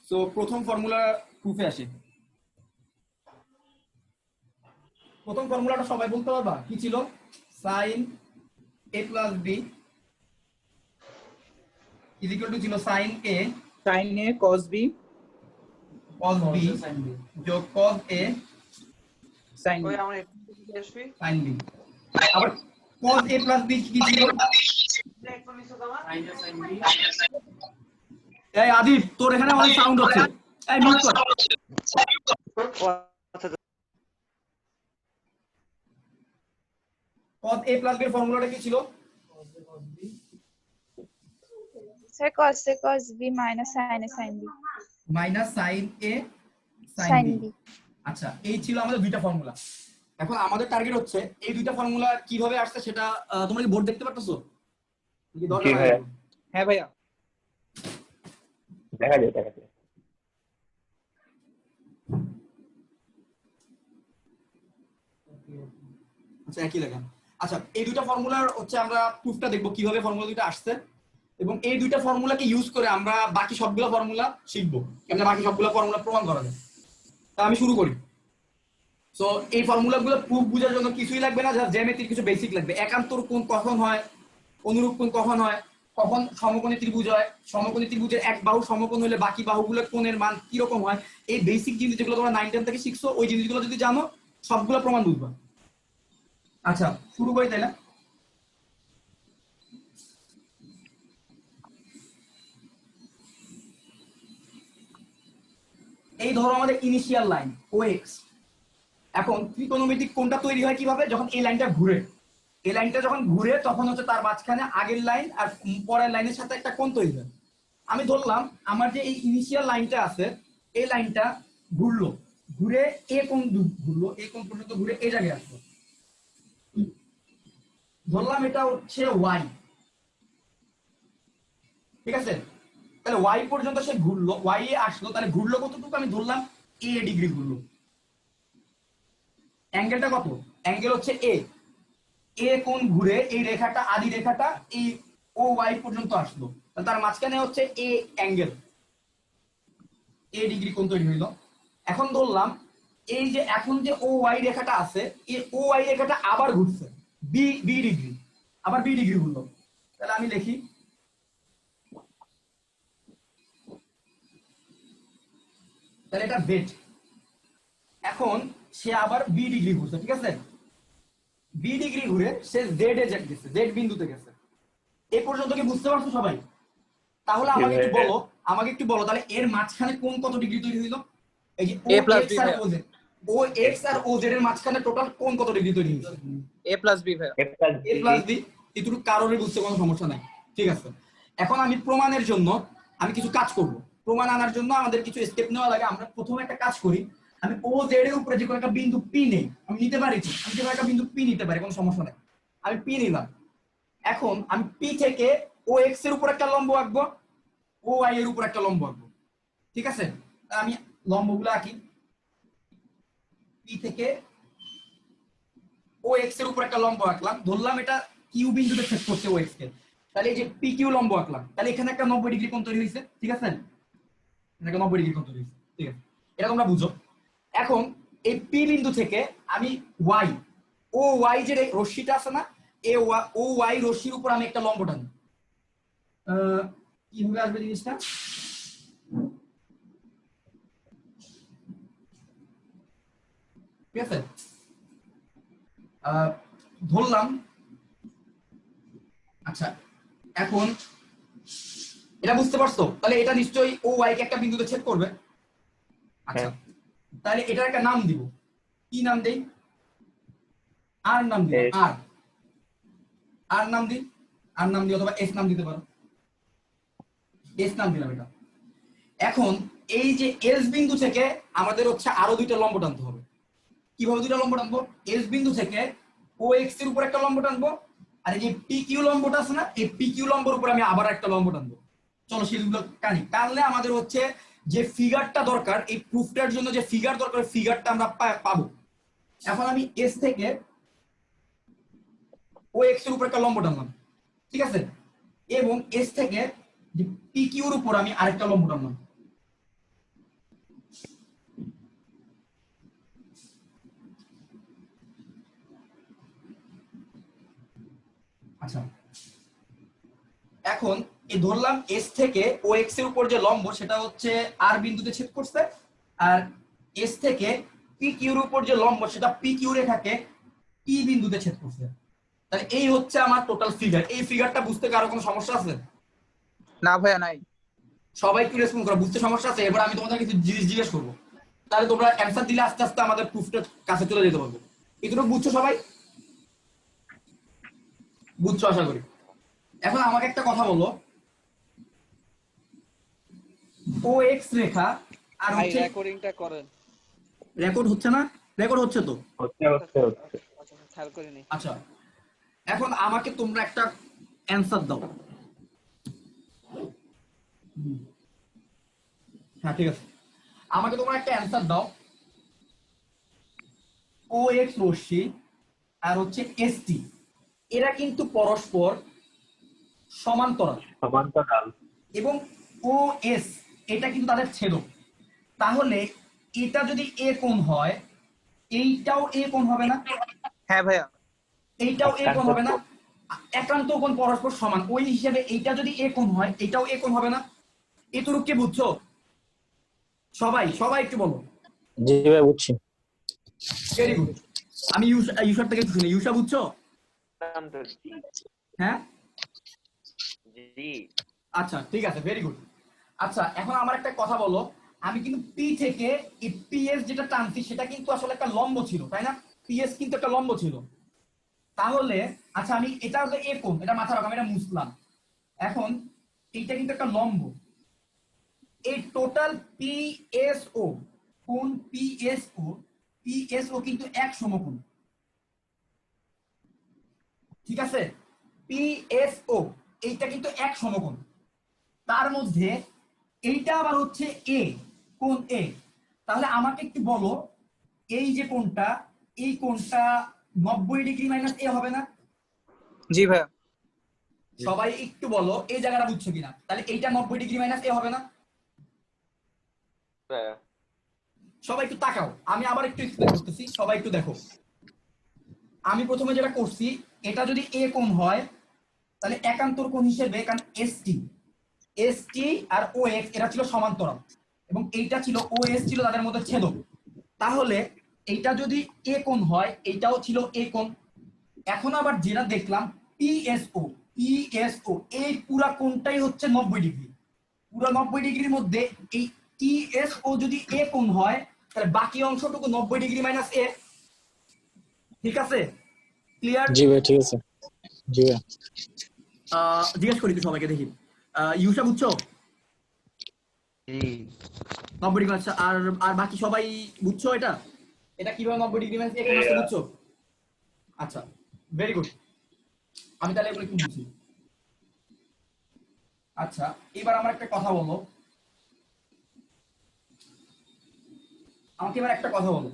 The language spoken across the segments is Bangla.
সো প্রথম ফর্মুলা প্রুফে আসে। প্রথম ফর্মুলাটা সবাই বলতে পারবা কি ছিল? sin a plus b is equal to ছিল sin a cos b cos b যোগ cos a sin ওই b। আমরা একটু আসবি sin b। আবার cos a plus b কি ছিল? একটু নিচে দাও sin b। এই আদিব, তোর এখানে অনেক সাউন্ড হচ্ছে, এই মিউট কর। cos a plus b এর ফর্মুলাটা কি ছিল? Sir, cos B minus sin A sin B. Minus sin a sin Sin b। B. আচ্ছা, এই ছিল আমাদের দুইটা ফর্মুলা। এখন আমাদের টার্গেট হচ্ছে এই দুইটা ফর্মুলা কিভাবে আসছে সেটা তোমরা কি বোর্ড দেখতে পারতেছো? কি দরকার? হ্যাঁ ভাইয়া, দেখা যায়। আচ্ছা, একই লেখা। আচ্ছা, এই দুইটা ফর্মুলার হচ্ছে আমরা প্রুফটা দেখবো কিভাবে ফর্মুলা দুইটা আসছে, এবং এই দুইটা ফর্মুলাকে ইউজ করে আমরা বাকি সবগুলো ফর্মুলা শিখবো, কেমনে বাকি সবগুলো ফর্মুলা প্রমাণ করা যায়। তা আমি শুরু করি। সো এই ফর্মুলাগুলো প্রুফ বোঝার জন্য কিছুই লাগবে না, জাস্ট জ্যামিতির কিছু বেসিক লাগবে। একান্তর কোণ কখন হয়, অনুরূপ কোণ কখন হয়, কখন সমকোণী ত্রিভুজ হয়, সমকোণী ত্রিভুজের এক বাহু সমকোণ হলে বাকি বাহুগুলোর কোণের মান কি রকম হয়, এই বেসিক জিনিস যেগুলো তোমরা 9 10 থেকে শিখছো, ওই জিনিসগুলো যদি জানো সবগুলো প্রমাণ বুঝবা। আচ্ছা, শুরু করি তাইলে। এই ধরো আমাদের ইনিশিয়াল লাইন OX। এখন ত্রিকোণমিতিক কোণটা তৈরি হয় কিভাবে? যখন এই লাইনটা ঘুরে, এই লাইনটা যখন ঘুরে তখন হচ্ছে তার মাঝখানে আগের লাইন আর পরের লাইনের সাথে একটা কোণ তৈরি হয়। আমি ধরলাম আমার যে এই ইনিশিয়াল লাইনটা আছে, এই লাইনটা ঘুরলো, ঘুরে এ কোণ ঘুরলো, এই কোণ পর্যন্ত ঘুরে এই জায়গায় আসলো। ধরলাম এটা হচ্ছে ওয়াই, ঠিক আছে? তাহলে ওয়াই পর্যন্ত সে ঘুরলো, ওয়াই এ আসলো, তাহলে ঘুরলো কতটুকু? আমি ধরলাম এ ডিগ্রি ঘুরলো। অ্যাঙ্গেলটা কত? অ্যাঙ্গেল হচ্ছে এ। এ কোণ ঘুরে এই রেখাটা, আদি রেখাটা এই ও ওয়াই পর্যন্ত আসলো, তার মাঝখানে হচ্ছে এ অ্যাঙ্গেল, এ ডিগ্রি কোণ তৈরি হইলো। এখন ধরলাম এই যে এখন যে ও ওয়াই রেখাটা আছে, এই ও ওয়াই রেখাটা আবার ঘুরছে বি ডিগ্রি, আবার বি ডিগ্রি ঘুরলো। তাহলে আমি লিখি তাহলে এটা বেট। এখন সে আবার বি ডিগ্রি ঘুরছে, ঠিক আছে? বি ডিগ্রি ঘুরে সে জেড এ গেছে, জেড বিন্দুতে গেছে। এই পর্যন্ত কি বুঝতে পারছো সবাই? তাহলে আমাকে একটু বলো তাহলে এর মাঝখানে কোণ কত ডিগ্রি তৈরি হইলো? এই যে ও এক্স আর ও জেড, ও এক্স আর ও জেড এর মাঝখানে টোটাল কোণ কত ডিগ্রি তৈরি হইছে? a plus b ভাইয়া, a plus b। এটুকু কারোরই বুঝতে কোনো সমস্যা নাই, ঠিক আছে? এখন আমি প্রমাণের জন্য আমি কিছু কাজ করব। প্রমাণ আনার জন্য আমাদের কিছু স্টেপ নেওয়া লাগে। আমরা প্রথমে একটা কাজ করি, আমি ও জেড এর উপরে যে কোনো একটা বিন্দু পি নেই, আমি নিতে পারি তো? আমি যে কোনো একটা বিন্দু পি নিতে পারি, কোনো সমস্যা নাই। আমি পি নিলাম। এখন আমি পি থেকে ও এক্স এর উপর একটা লম্ব আঁকবো, ও ওয়াই এর উপর একটা লম্ব আঁকবো, ঠিক আছে? আমি লম্বগুলো আঁকি। পি থেকে ও এক্স এর উপর একটা লম্ব আঁকলাম, ধরলাম এটা কিউ বিন্দুতে ছেদ করছে ও এক্স কে। তাহলে এই যে পি কিউ লম্ব আঁকলাম, তাহলে এখানে একটা 90 ডিগ্রি কোণ তৈরি হয়েছে, ঠিক আছে? এখানে একটা 90 ডিগ্রি কোণ তৈরি হয়েছে, ঠিক আছে? এটা তোমরা বুঝো। এখন এই পি বিন্দু থেকে আমি ওয়াই, ও ওয়াই যে রশ্মিটা আছে না, ও ওয়াই রশ্মির উপর আমি একটা লম্ব টানি। কিভাবে আসবে জিনিসটা? ঠিক আছে, ধরলাম। আচ্ছা, এখন এটা বুঝতে পারছো? তাহলে এটা নিশ্চয়ই ও ওয়াই কে একটা বিন্দুতে ছেদ করবে। আচ্ছা, তাহলে এটার একটা নাম দিব। কি নাম দেই? আর নাম দিই, আর নাম দিই, আর নাম দিই, অথবা এস নাম দিতে পারো। এস নাম দিলাম এটা। এখন এই যে এস বিন্দু থেকে আমাদের হচ্ছে আরো দুইটা লম্ব টানতে হবে। কিভাবে দুইটা লম্ব টানবো? এস বিন্দু থেকে ও এক্স এর উপর একটা লম্ব টানবো, আর এই যে পি কিউ লম্বটা আছে না, এই পি কিউ লম্বর উপর আমি আবার একটা লম্ব টানবো। চলো সেগুলো টানি। টানলে আমাদের হচ্ছে যে ফিগারটা দরকার, এই প্রুফটার জন্য যে ফিগার দরকার, ফিগারটা আমরা পাবো। এখন আমি এস থেকে ও ও এক্স এর উপর একটা লম্ব টানলাম, ঠিক আছে, এবং এস থেকে পি কিউর উপর আমি আরেকটা লম্ব টানলাম। আচ্ছা, এখন এই ধরলাম এস থেকে ও এক্স এর উপর যে লম্ব সেটা হচ্ছে আর বিন্দুতে ছেদ করছে, আর এস থেকে পি কিউর উপর যে লম্ব সেটা পি কিউ রেখাকে পি বিন্দুতে ছেদ করছে। তাহলে এই হচ্ছে আমার টোটাল ফিগার। এই ফিগারটা বুঝতে কারো কোনো সমস্যা আছে? না ভাইয়া নাই। সবাই একটু রেসপন্স করো, বুঝতে সমস্যা আছে? এবার আমি তোমাদের কিছু জিনিস জিজ্ঞেস করবো, তাহলে তোমরা অ্যান্সার দিলে আস্তে আস্তে আমাদের প্রুফটার কাছে চলে যেতে পারবো। এগুলো বুঝছো সবাই? বুঝছো আশা করি। এখন আমাকে একটা কথা বলো, ও এক্স রেখা আর ভাই হচ্ছে রেকর্ডিংটা করেন। রেকর্ড হচ্ছে না? রেকর্ড হচ্ছে তো? খেয়াল করিনি। আচ্ছা, এখন আমাকে তোমরা একটা অ্যান্সার দাও। হ্যাঁ ঠিক আছে, আমাকে তোমরা একটা অ্যান্সার দাও। ও এক্স রশ্মি আর হচ্ছে এসটি এরা কিন্তু পরস্পর সমান্তরাল এবং ও এস এটা কিন্তু তাদের ছেদক। তাহলে এটা যদি এ কোণ হয়, এইটাও এ কোণ হবে না? হ্যাঁ ভাইয়া। এইটাও এ কোণ হবে না? একান্ত কোণ পরস্পর সমান, ওই হিসেবে এইটা যদি এ কোণ হয় এটাও এ কোণ হবে না? এতটুকু কি বুঝছো সবাই? সবাই একটু বলো। জি ভাই বুঝছি। Very good. আমি ইউসার থেকে একটু শুনি। ইউসা বুঝছো? হ্যাঁ জি। আচ্ছা ঠিক আছে, ভেরি গুড। আচ্ছা, এখন আমার একটা কথা বলো, আমি কিন্তু পি থেকে এই পিএস যেটা টানছি সেটা কিন্তু আসলে একটা লম্ব ছিল, তাই না? পিএস কিন্তু একটা লম্ব ছিল। তাহলে আচ্ছা, আমি এটা হলো এ কোণ, এটা মাথা রাখো, আমি এটা মুছলাম। এখন এইটা কিন্তু একটা লম্ব। এই টোটাল পিএসও কোণ পিএসও কিন্তু এক সমকোণ, ঠিক আছে? পিএসও এইটা কিন্তু এক সমকোণ। তার মধ্যে এইটা আবার হচ্ছে এ, কোণ এ। তাহলে আমাকে একটু বলো, এই যে কোণটা, এই কোণটা 90 ডিগ্রি মাইনাস এ হবে না? জি ভাইয়া। সবাই একটু বলো এই জায়গাটা বুঝছো কিনা। তাহলে এইটা 90 ডিগ্রি মাইনাস এ হবে না? সবাই একটু তাকাও, আমি আবার একটু এক্সপ্লেন করতেছি, সবাই একটু দেখো। আমি প্রথমে যেটা করছি, এটা যদি এ কোণ হয় তাহলে একান্তর কোণ হিসেবে, কারণ এসটি আর ও এক্স এরা ছিল সমান্তরাল এবং এইটা ছিল ও এস ছিল তাদের মধ্যে ছেদক। তাহলে এইটা যদি এ কোণ হয় এইটাও ছিল এ কোণ। এখন আবার যেটা দেখলাম পিএসও এই পুরা কোণটাই হচ্ছে 90 ডিগ্রি। পুরো 90 ডিগ্রির মধ্যে এই টিএসও যদি এ কোণ হয় তাহলে বাকি অংশটুকু 90 ডিগ্রি মাইনাস এ। ঠিক আছে? ক্লিয়ার? জি ভাই ঠিক আছে। জি ভাই। জিজ্ঞেস করি তো সবাইকে, দেখি ইউসা বুঝছো? জি। 90 ডিগ্রি। আচ্ছা, আর আর বাকি সবাই বুঝছো এটা? এটা কিভাবে 90 ডিগ্রি মাইনাস এ কোণ আসছে বুঝছো? আচ্ছা, ভেরি গুড। আমি তাহলে এগুলো একটু বুঝি। আচ্ছা, এবার আমার একটা কথা বলো, আমাকে এবার একটা কথা বলো,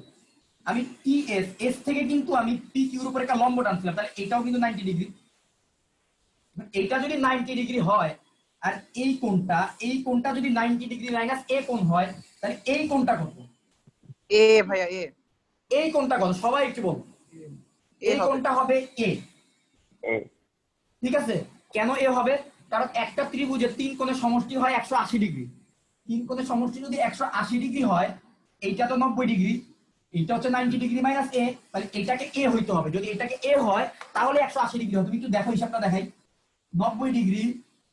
আমি এস থেকে কিন্তু আমি পি কিউর উপর একটা লম্ব টানছিলাম, তাহলে এটাও কিন্তু 90 ডিগ্রি। এটা যদি 90 ডিগ্রি হয় আর এই কোণটা যদি 90 ডিগ্রি মাইনাস এ কোণ হয় তাহলে এই কোণটা কত? এ ভাইয়া এ। এই কোণটা কত সবাই একটু বলো। এই কোণটা হবে এ, ঠিক আছে? কেন এ হবে? কারণ একটা ত্রিভুজের তিন কোণের সমষ্টি হয় 180 ডিগ্রি। তিন কোণের সমষ্টি যদি 180 ডিগ্রি হয়, এইটা তো 90 ডিগ্রি, এইটা হচ্ছে 90 ডিগ্রি মাইনাস এ, তাহলে এটাকে এ হইতে হবে। যদি এটাকে এ হয় তাহলে 180 ডিগ্রি হয়। তুমি একটু দেখো, হিসাবটা দেখাই। 90 ডিগ্রি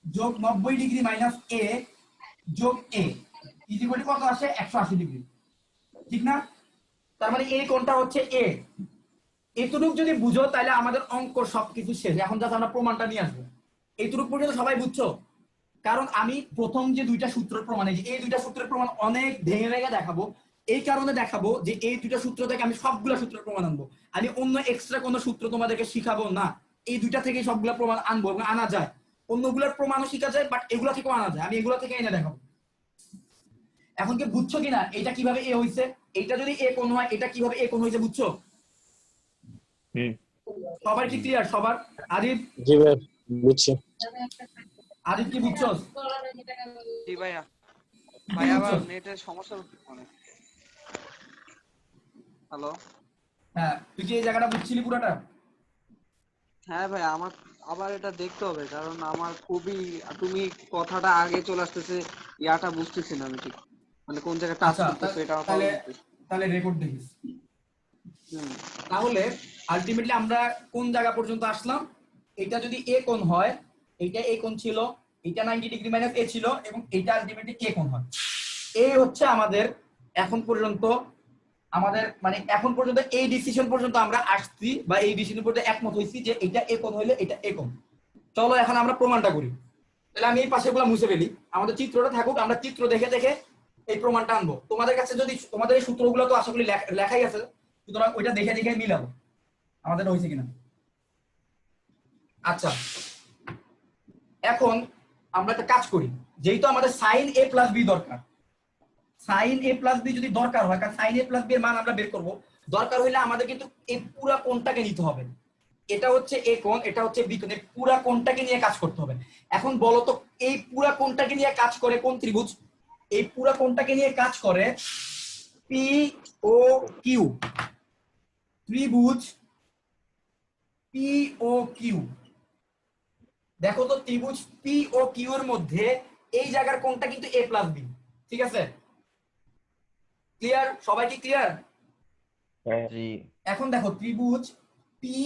যোগ 90 ডিগ্রি মাইনাস এ যোগ এ ইকুয়াল কত আসে? 180 ডিগ্রি, ঠিক না? তার মানে এই কোণটা হচ্ছে এ। এতটুকু যদি বুঝো তাহলে আমাদের অঙ্ক সবকিছু শেষ। এখন জাস্ট আমরা প্রমাণটা নিয়ে আসবো। এইটুকু পর্যন্ত সবাই বুঝছো? কারণ আমি প্রথম যে দুইটা সূত্রের প্রমাণ, এই দুইটা সূত্রের প্রমাণ অনেক ভেঙে ভেঙে দেখাবো। এই কারণে দেখাবো যে এই দুইটা সূত্র থেকে আমি সবগুলা সূত্রের প্রমাণ আনবো। আমি অন্য এক্সট্রা কোনো সূত্র তোমাদেরকে শিখাবো না, এই দুইটা থেকে সবগুলা প্রমাণ আনবো এবং আনা যায়। অন্যগুলোর প্রমাণও শিখা যায়, বাট এগুলা থেকেও আনা যায়। আমি এগুলা থেকে এনে দেখাবো। এখন কি বুঝছো কিনা এটা কিভাবে এ হইছে? এটা যদি এ কোণ হয় এটা কিভাবে এ কোণ হইছে বুঝছো? সবার কি ক্লিয়ার? সবার? আরিফ, জি ভাই বুঝছি। আরিফ কি বুঝছস? জি ভাইয়া। কি ভাই আবার বুঝছস? নেটের সমস্যা হচ্ছে অনেক। হ্যালো। হ্যাঁ, তুই কি এই জায়গাটা বুঝছিলি পুরোটা? হ্যাঁ ভাই, আমার আবার এটা দেখতে হবে, কারণ আমার খুবই, তুমি কথাটা আগে চলে আসতেছে, ইয়াটা বুঝতেছি না আমি ঠিক, মানে কোন জায়গায় টাচ আচ্ছা, করতেছে এটা তাহলে পাওয়া যাচ্ছে। তাহলে রেকর্ড দেখিস। হুম। তাহলে আলটিমেটলি আমরা কোন জায়গা পর্যন্ত আসলাম? এটা যদি এ কোণ হয়, এইটা এ কোণ ছিল, এটা 90 ডিগ্রি মাইনাস এ ছিল, এবং এইটা আলটিমেটলি এ কোণ হয়। এই হচ্ছে আমাদের এখন পর্যন্ত, আমাদের মানে এখন পর্যন্ত এই ডিসিশন পর্যন্ত আমরা আসছি, বা এই ডিসিশন পর্যন্ত একমত হয়েছি যে এটা এ কোণ হইলে এটা এ কোণ। চলো এখন আমরা প্রমাণটা করি। তাহলে আমি এই পাশেগুলো মুছে ফেলি, আমাদের চিত্রটা থাকুক, আমরা চিত্র দেখে দেখে এই প্রমাণটা আনবো। তোমাদের কাছে যদি তোমাদের এই সূত্রগুলো তো আশা করি লেখাই আছে, সুতরাং ওইটা দেখে দেখে মিলাবো আমাদের হয়েছে কিনা। আচ্ছা, এখন আমরা একটা কাজ করি, যেহেতু আমাদের সাইন এ প্লাস বি দরকার, সাইন এ প্লাস বি যদি দরকার হয়, কারণ সাইন এ প্লাস বি এর মান আমরা বের করব, দরকার হইলে আমাদের কিন্তু এই পুরো কোণটাকে নিতে হবে। এটা হচ্ছে এ কোণ, এটা হচ্ছে বি কোণ, এই পুরো কোণটাকে নিয়ে কাজ করতে হবে। এখন বলো তো, এই পুরো কোণটাকে নিয়ে কাজ করে কোন ত্রিভুজ? এই পুরো কোণটাকে নিয়ে কাজ করে পি ও কিউ, ত্রিভুজ পি ও কিউ। দেখো তো, ত্রিভুজ পি ও কিউ এর মধ্যে এই জায়গার কোণটা কিন্তু এ প্লাস বি। ঠিক আছে? ক্লিয়ার? সবাই কি ক্লিয়ার? হ্যাঁ জি এখন দেখো, ত্রিভুজ পি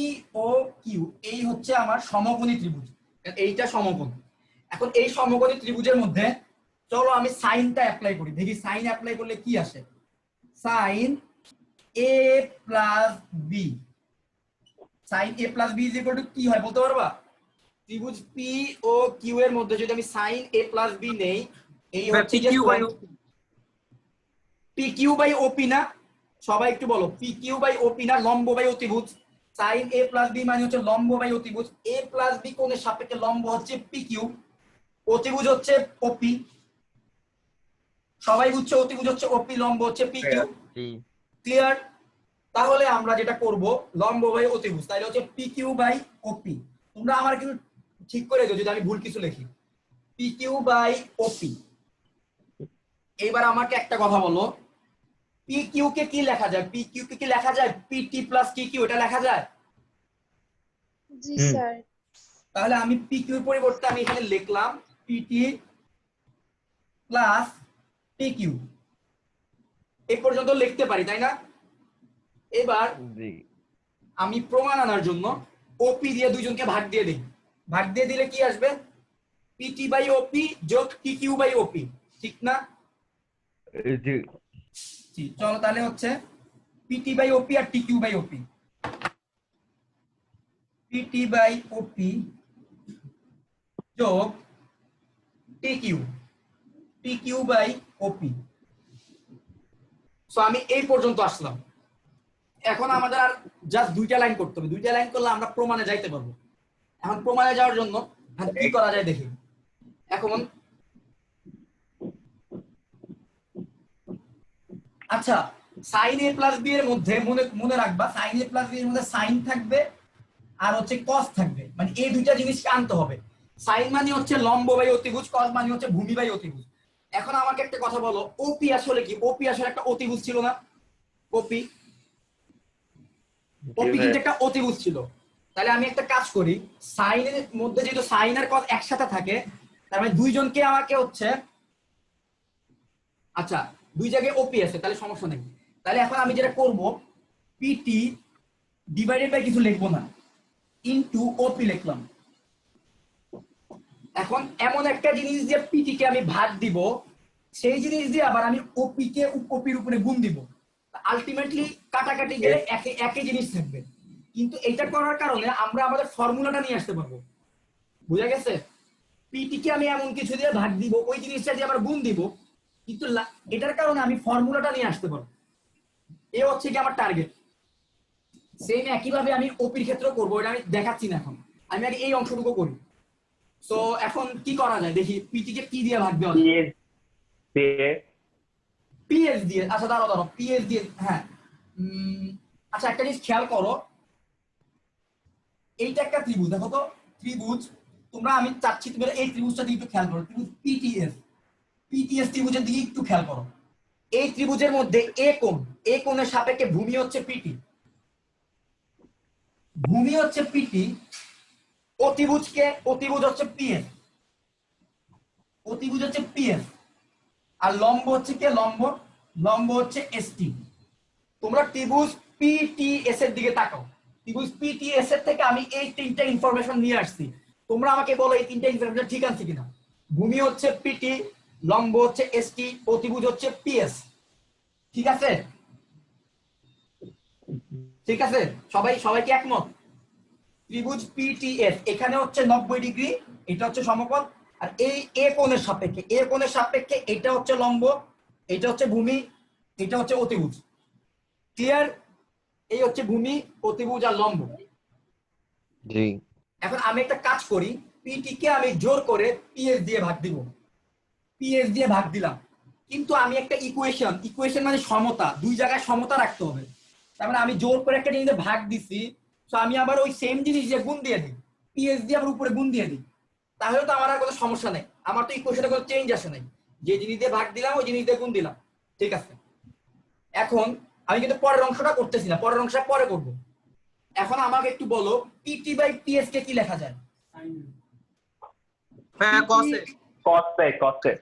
ও কিউ এই হচ্ছে আমার সমকোণী ত্রিভুজ, এইটা সমকোণ। এখন এই সমকোণী ত্রিভুজের মধ্যে চলো আমি সাইনটা অ্যাপ্লাই করি, দেখি সাইন অ্যাপ্লাই করলে কি আসে। Sine A plus B, sine A plus B is equal to কি হয় বলতে পারবা? ত্রিভুজ পি ও কিউ এর মধ্যে যদি আমি সাইন এ প্লাস বি নেই, এই হচ্ছে যে PQ by P Q by OP না? সবাই একটু বলো, পি কিউ বাই ওপি না, লম্ব বাই অতিভুজ। সাইন এ প্লাস বি মানে হচ্ছে লম্ব বাই অতিভুজ। এ প্লাস বি কোণের সাপেক্ষে লম্ব হচ্ছে পি কিউ, অতিভুজ হচ্ছে ওপি। সবাই বুঝছো? অতিভুজ হচ্ছে ওপি, লম্ব হচ্ছে পি কিউ। জি ক্লিয়ার? তাহলে আমরা যেটা করব, লম্ব বাই অতিভুজ, তাহলে হচ্ছে পি কিউ বাই ওপি। তোমরা আমার কিন্তু ঠিক করে দিও যদি আমি ভুল কিছু লিখি। পি কিউ বাই ওপি। এবার আমাকে একটা কথা বলো, পি কিউ কে কি লেখা যায়? পি কিউ কে কি লেখা যায় পিটি প্লাস কি কিউ, এটা লেখা যায়? জি স্যার। তাহলে আমি পি কিউ এর পরিবর্তে আমি এখানে লিখলাম পিটি প্লাস পি কিউ। এই পর্যন্ত লিখতে পারি, তাই না? এবার জি আমি প্রমাণ আনার জন্য ওপি দিয়ে দুইজনকে ভাগ দিয়ে দিই। ভাগ দিয়ে দিলে কি আসবে? পিটি বাই ওপি যোগ পি কিউ বাই ওপি, ঠিক না? জি জি, চলো তাহলে হচ্ছে পিটি বাই ওপি আর T Q by OP. PT by OP যোগ T Q, T Q by OP. So আমি এই পর্যন্ত আসলাম। এখন আমাদের আর জাস্ট দুইটা লাইন করতে হবে, দুইটা লাইন করলে আমরা প্রমাণে যাইতে পারবো। এখন প্রমাণে যাওয়ার জন্য কি করা যায় দেখি। এখন আচ্ছা, সাইন এ প্লাস বি এর মধ্যে মনে মনে রাখবা, সাইন এ প্লাস বি এর মধ্যে সাইন থাকবে আর হচ্ছে কস থাকবে, মানে এই দুইটা জিনিসকে আনতে হবে। সাইন মানে হচ্ছে লম্ব বাই অতিভুজ, কস মানে হচ্ছে ভূমি বাই অতিভুজ। এখন আমাকে একটা কথা বলো, ওপি আসলে কি? ওপি আসলে একটা অতিভুজ ছিল না? ওপি, ওপি কিন্তু একটা অতিভুজ ছিল। তাহলে আমি একটা কাজ করি, সাইনের মধ্যে যেহেতু সাইন আর কস একসাথে থাকে, তার মানে দুইজনকে আমাকে হচ্ছে, আচ্ছা দুই জায়গায় ওপি আছে তাহলে সমস্যা নেই। তাহলে এখন আমি যেটা করব, পিটি ডিভাইডেড বাই কিছু লিখবো না, ইনটু ওপি লিখলাম। এখন এমন একটা জিনিস যে পিটি কে আমি ভাগ দিব, সেই জিনিস দিয়ে আবার আমি ওপি কে ওপির উপরে গুণ দিব। আলটিমেটলি কাটাকাটি গেলে একই একই জিনিস থাকবে, কিন্তু এটা করার কারণে আমরা আমাদের ফর্মুলাটা নিয়ে আসতে পারবো। বুঝা গেছে? পিটি কে আমি এমন কিছু দিয়ে ভাগ দিব, ওই জিনিসটা দিয়ে আবার গুণ দিব, কিন্তু এটার কারণে আমি ফর্মুলাটা নিয়ে আসতে পারবো। এ হচ্ছে কি আমার টার্গেট। সেম একইভাবে আমি ওপির ক্ষেত্রে করবো, এটা আমি দেখাচ্ছি না এখন, আমি আগে এই অংশটুকু করি। তো এখন কি করা যায় দেখি, পিটি কে কি দিয়ে ভাগ দেওয়া যায়? পিএস দিয়ে। আচ্ছা দাঁড়াও পিএস দিয়ে, হ্যাঁ। আচ্ছা একটা জিনিস খেয়াল করো, এইটা একটা ত্রিভুজ, দেখো তো ত্রিভুজ, তোমরা আমি চাচ্ছি তুমি এই ত্রিভুজটা দিকে একটু খেয়াল করো, ত্রিভুজ পিটিএস। পিটিএস ত্রিভুজের দিকে একটু খেয়াল করো। এই ত্রিভুজের মধ্যে এ কোণের সাপেক্ষে ভূমি হচ্ছে পিটি, ভূমি হচ্ছে পিটি, অতিভুজ হচ্ছে পিএস, অতিভুজ হচ্ছে পিএস, আর লম্ব হচ্ছে কে, লম্ব হচ্ছে এসটি। তোমরা ত্রিভুজ পিটিএস এর দিকে তাকাও। ত্রিভুজ পিটিএস এর থেকে আমি এই তিনটা ইনফরমেশন নিয়ে আসছি, তোমরা আমাকে বলো এই তিনটা ইনফরমেশন ঠিক আছে কিনা। ভূমি হচ্ছে পিটি, লম্ব হচ্ছে এসটি, অতিভুজ হচ্ছে পিএস। ঠিক আছে, ঠিক আছে, সবাই কি একমত? ত্রিভুজ পিটিএস এখানে হচ্ছে 90 ডিগ্রি, এটা হচ্ছে সমকোণ, আর এই এ কোণের সাপেক্ষে এটা হচ্ছে লম্ব, এটা হচ্ছে ভূমি, এটা হচ্ছে অতিভুজ। ক্লিয়ার? এই হচ্ছে ভূমি, অতিভুজ আর লম্ব। জি। এখন আমি একটা কাজ করি, পিটি কে আমি জোর করে পিএস দিয়ে ভাগ দিব, পিএস দিয়ে ভাগ দিলাম, কিন্তু আমি একটা ইকুয়েশন মানে সমতা, দুই জায়গায় সমতা রাখতে হবে। তার মানে আমি জোর করে একটা জিনিস ভাগ দিছি, তো আমি আবার ওই সেম জিনিস দিয়ে গুণ দিয়ে দিই, পিএস দিয়ে আবার উপরে গুণ দিয়ে দিই, তাহলে তো আমার আর কোনো সমস্যা নেই, আমার তো ইকুয়েশনে কোনো চেঞ্জ আসে নাই, যে জিনিস দিয়ে ভাগ দিলাম ওই জিনিস দিয়ে গুণ দিলাম। ঠিক আছে, এখন আমি কিন্তু পরের অংশটা করতেছি না, পরের অংশটা পরে করব। এখন আমাকে একটু বলো পিটি বাই পিএস কে কি লেখা যায়? ভাইয়া cos A। কসে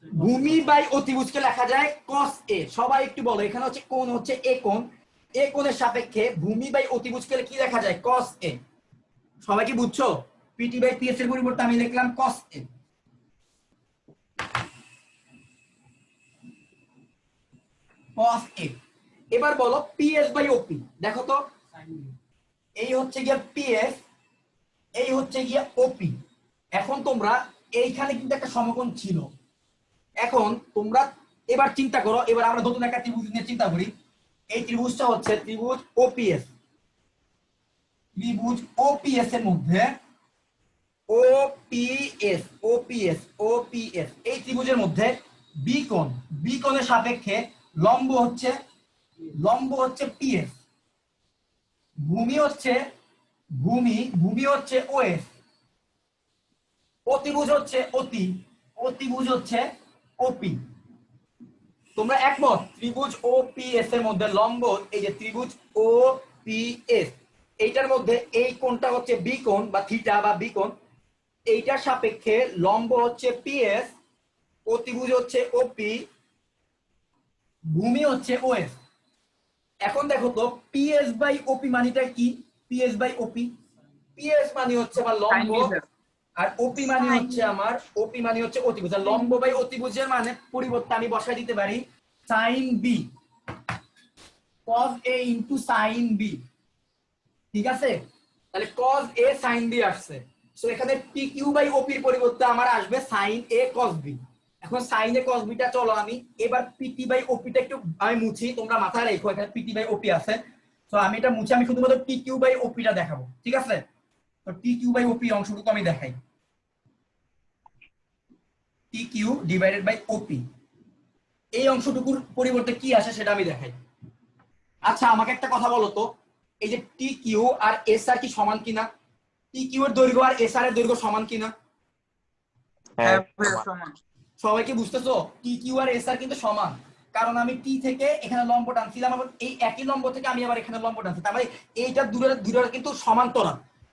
ভূমি বাই অতিভুজকে লেখা যায় cos A। সবাই একটু বলো, এখানে হচ্ছে কোণ হচ্ছে এ কোণের সাপেক্ষে ভূমি বাই অতিভুজকে কি লেখা যায়? cos A। সবাই কি বুঝছো? পিটি বাই পিএস এর পরিবর্তে আমি লিখলাম cos A। cos A। এবার বলো পিএস বাই ওপি, দেখো তো এই হচ্ছে গিয়ে পিএস, এই হচ্ছে গিয়ে ওপি। এখন তোমরা এইখানে কিন্তু একটা সমকোণ ছিল, এখন তোমরা এবার চিন্তা করো, এবার আমরা নতুন একটা ত্রিভুজ নিয়ে চিন্তা করি। এই ত্রিভুজটা হচ্ছে ত্রিভুজ ওপিএস, ত্রিভুজ ওপিএস এর মধ্যে ওপিএস এই ত্রিভুজের মধ্যে বি কোণের সাপেক্ষে লম্ব হচ্ছে পিএস, ভূমি হচ্ছে ওএস, অতিভুজ হচ্ছে ওপি। তোমরা একমত? ত্রিভুজ ওপিএস এর মধ্যে লম্ব, এই যে ত্রিভুজ ওপিএস, এইটার মধ্যে এই কোণটা হচ্ছে বি কোণ বা থিটা বা বি কোণ, এইটার সাপেক্ষে লম্ব হচ্ছে পিএস, অতিভুজ হচ্ছে ওপি, ভূমি হচ্ছে ওএস। এখন দেখো তো পিএস বাই ওপি মানেটা কি? পিএস বাই ওপি, পিএস মানে হচ্ছে আমার লম্ব, আর ওপি মানে হচ্ছে অতিভুজ। আর লম্ব বাই অতিভুজের মানে পরিবর্তে আমি বসাই দিতে পারি sin b, cos a into sin b। ঠিক আছে, তাহলে cos a sin b আসছে, সো এখানে pq বাই op এর পরিবর্তে আমার আসবে sin a cos b। এখন sin a cos b টা চলো আমি এবার pt বাই op টা একটু আমি মুছি, তোমরা মাথায় রাখো এখানে pt বাই op আছে, তো আমি এটা মুছি, আমি শুধুমাত্র pq বাই op টা দেখাবো। ঠিক আছে, তো pq বাই op অংশটুকু আমি দেখাই, pq ডিভাইডেড বাই op, এই অংশটুকুর পরিবর্তে কি আসে সেটা আমি দেখাই। আচ্ছা আমাকে একটা কথা বলো তো, এই যে tq আর sr কি সমান কিনা? tq এর দৈর্ঘ্য আর sr এর দৈর্ঘ্য সমান কিনা? হ্যাঁ ভাইয়া সমান। সবাই কি বুঝতেছো? tq আর sr কিন্তু সমান, কারণ আমি t থেকে এখানে লম্ব টানছিলাম, আবার এই একই লম্ব থেকে আমি আবার এখানে লম্ব টানছি, তার মানে এইটা দূরের কিন্তু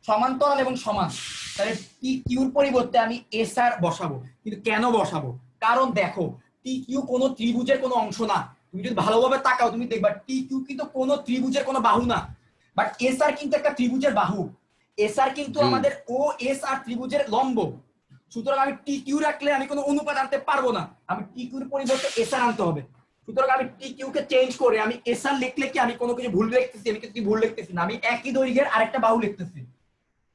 সমান্তরাল এবং সমান। তাহলে tq এর পরিবর্তে আমি sr বসাবো, কিন্তু কেন বসাবো? কারণ দেখো tq কোনো ত্রিভুজের কোনো অংশ না, তুমি যদি ভালোভাবে তাকাও তুমি দেখবা tq কিন্তু কোনো ত্রিভুজের কোনো বাহু না, বাট sr কিন্তু একটা ত্রিভুজের বাহু, sr কিন্তু আমাদের OSR ত্রিভুজের লম্ব। সুতরাং আমি tq রাখলে আমি কোনো অনুপাত আনতে পারবো না, আমি tq এর পরিবর্তে sr আনতে হবে। সুতরাং আমি tq কে চেঞ্জ করে আমি sr লিখলে কি আমি কোনো কিছু ভুল লিখতেছি? আমি কিছু ভুল লিখতেছি না, আমি একই দৈর্ঘ্যের আরেকটা বাহু লিখতেছি,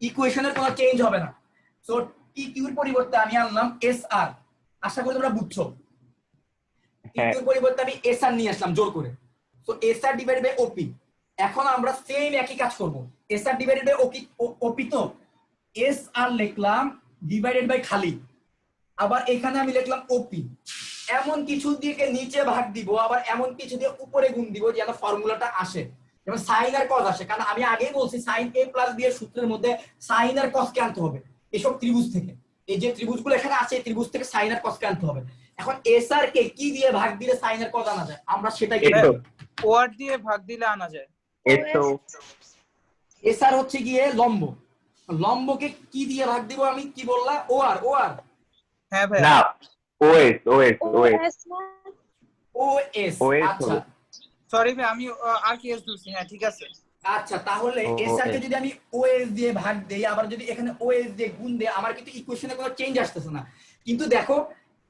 ইকুয়েশনের কোনো চেঞ্জ হবে না। সো tq এর পরিবর্তে আমি আনলাম sr, আশা করি তোমরা বুঝছো। tq এর পরিবর্তে আমি sr নিয়ে আসলাম জোর করে, so sr divided by op। এখন আমরা সেম একই কাজ করব, sr ডিভাইডেড বাই op, তো sr লিখলাম ডিভাইডেড বাই খালি, আবার এখানে আমি লিখলাম op, এমন কিছু দিয়ে নিচে ভাগ দিব, আবার এমন কিছু দিয়ে উপরে গুণ দিব যেন ফর্মুলাটা আসে। যেমন সাইন আর কজ আসে, কারণ আমি আগেই বলছি সাইন এ প্লাস বি এর সূত্রের মধ্যে সাইন আর কজ কে আনতে হবে এসব ত্রিভুজ থেকে। এই যে ত্রিভুজগুলো এখানে আছে এই ত্রিভুজ থেকে সাইন আর কজ কে আনতে হবে। এখন এস আর কে কি দিয়ে ভাগ দিলে সাইন আর কজ আনা যায়, আমরা সেটাই এসো ওয়ার্ড দিয়ে ভাগ দিলে আনা যায়। এসো এস আর হচ্ছে গিয়ে লম্ব, লম্বকে কি দিয়ে ভাগ দিব আমি, কি বললা, ও আর হ্যাঁ ভাই না ওএস ওএস ওএস OS না? ও এস। OS আচ্ছা হলো। সরি ভাই আমি আর কি এস ধরছি, হ্যাঁ ঠিক আছে। আচ্ছা তাহলে ও, এস আর কে OS যদি আমি ওএস দিয়ে ভাগ দেই, আবার যদি এখানে ওএস দিয়ে গুণ দেই, আমার কিন্তু ইকুয়েশনে কোনো চেঞ্জ আসতেছে না। কিন্তু দেখো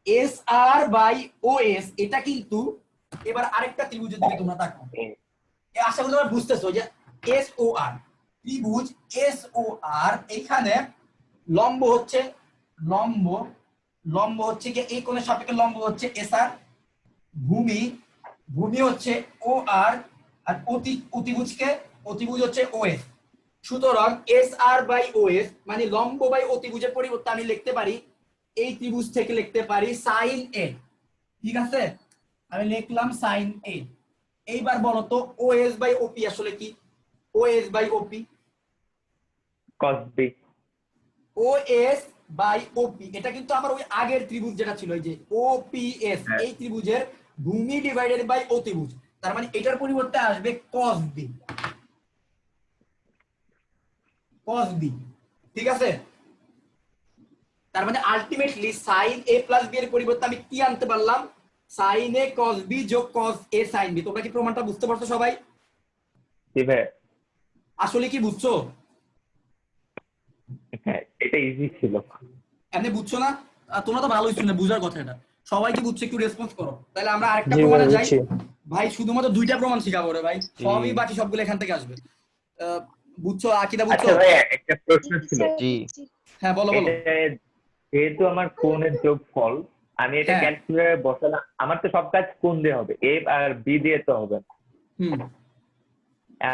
এস আর বাই ওএস এটা কিন্তু এবার আরেকটা ত্রিভুজের দিকে তোমরা তাকাও, আশা করি তোমরা বুঝতেছো যে এস ও আর ত্রিভুজ এস ও আর, এখানে লম্ব হচ্ছে লম্ব হচ্ছে কি এই কোণের সাপেক্ষে লম্ব হচ্ছে এস আর, ভূমি হচ্ছে ও আর অতিভুজ হচ্ছে ওএস। সুতরাং এস আর বাই ওএস মানে লম্ব বাই অতিভুজের পরিবর্তে আমি লিখতে পারি এই ত্রিভুজ থেকে লিখতে পারি সাইন এ। ঠিক আছে, আমি লিখলাম সাইন এ। এইবার বলো তো ওএস বাই ওপি আসলে কি, OS by OP, cos B OS by OP এটা কিন্তু আমার ওই আগের ত্রিভুজ যেটা ছিল এই যে ওপিএস, এই ত্রিভুজের ভূমি ডিভাইডেড বাই অতিভুজ, তার মানে এটার পরিবর্তে আসবে cos b, cos b। ঠিক আছে, তার মানে ultimately sin a plus b এর পরিবর্তে আমি কি আনতে পারলাম, sin a cos b যোগ cos a sin b। তোমরা কি প্রমাণটা বুঝতে পারছো সবাই? জি ভাই, আসলে কি বুঝছো? হ্যাঁ এটা ইজি ছিল। এমনি বুঝছো না? তোমরা তো ভালোই শুনে বুঝার কথা, এটা সবাই কি বুঝছে একটু রেসপন্স করো। তাহলে আমরা আরেকটা জি ভাই প্রমাণে যাই। বুঝছি। ভাই শুধুমাত্র দুইটা প্রমাণ শিখাবো রে ভাই, সবই বাকি সবগুলো এখান থেকে আসবে। বুঝছো আকিদা, বুঝছো? আচ্ছা ভাই একটা প্রশ্ন ছিল, জি। হ্যাঁ বলো বলো। এটা যেহেতু আমার কোণের যোগফল, আমি এটা হ্যাঁ। ক্যালকুলেটরে বসালাম, আমার তো সব কাজ কোণ দিয়ে হবে, এ আর বি দিয়ে তো হবে না। হুম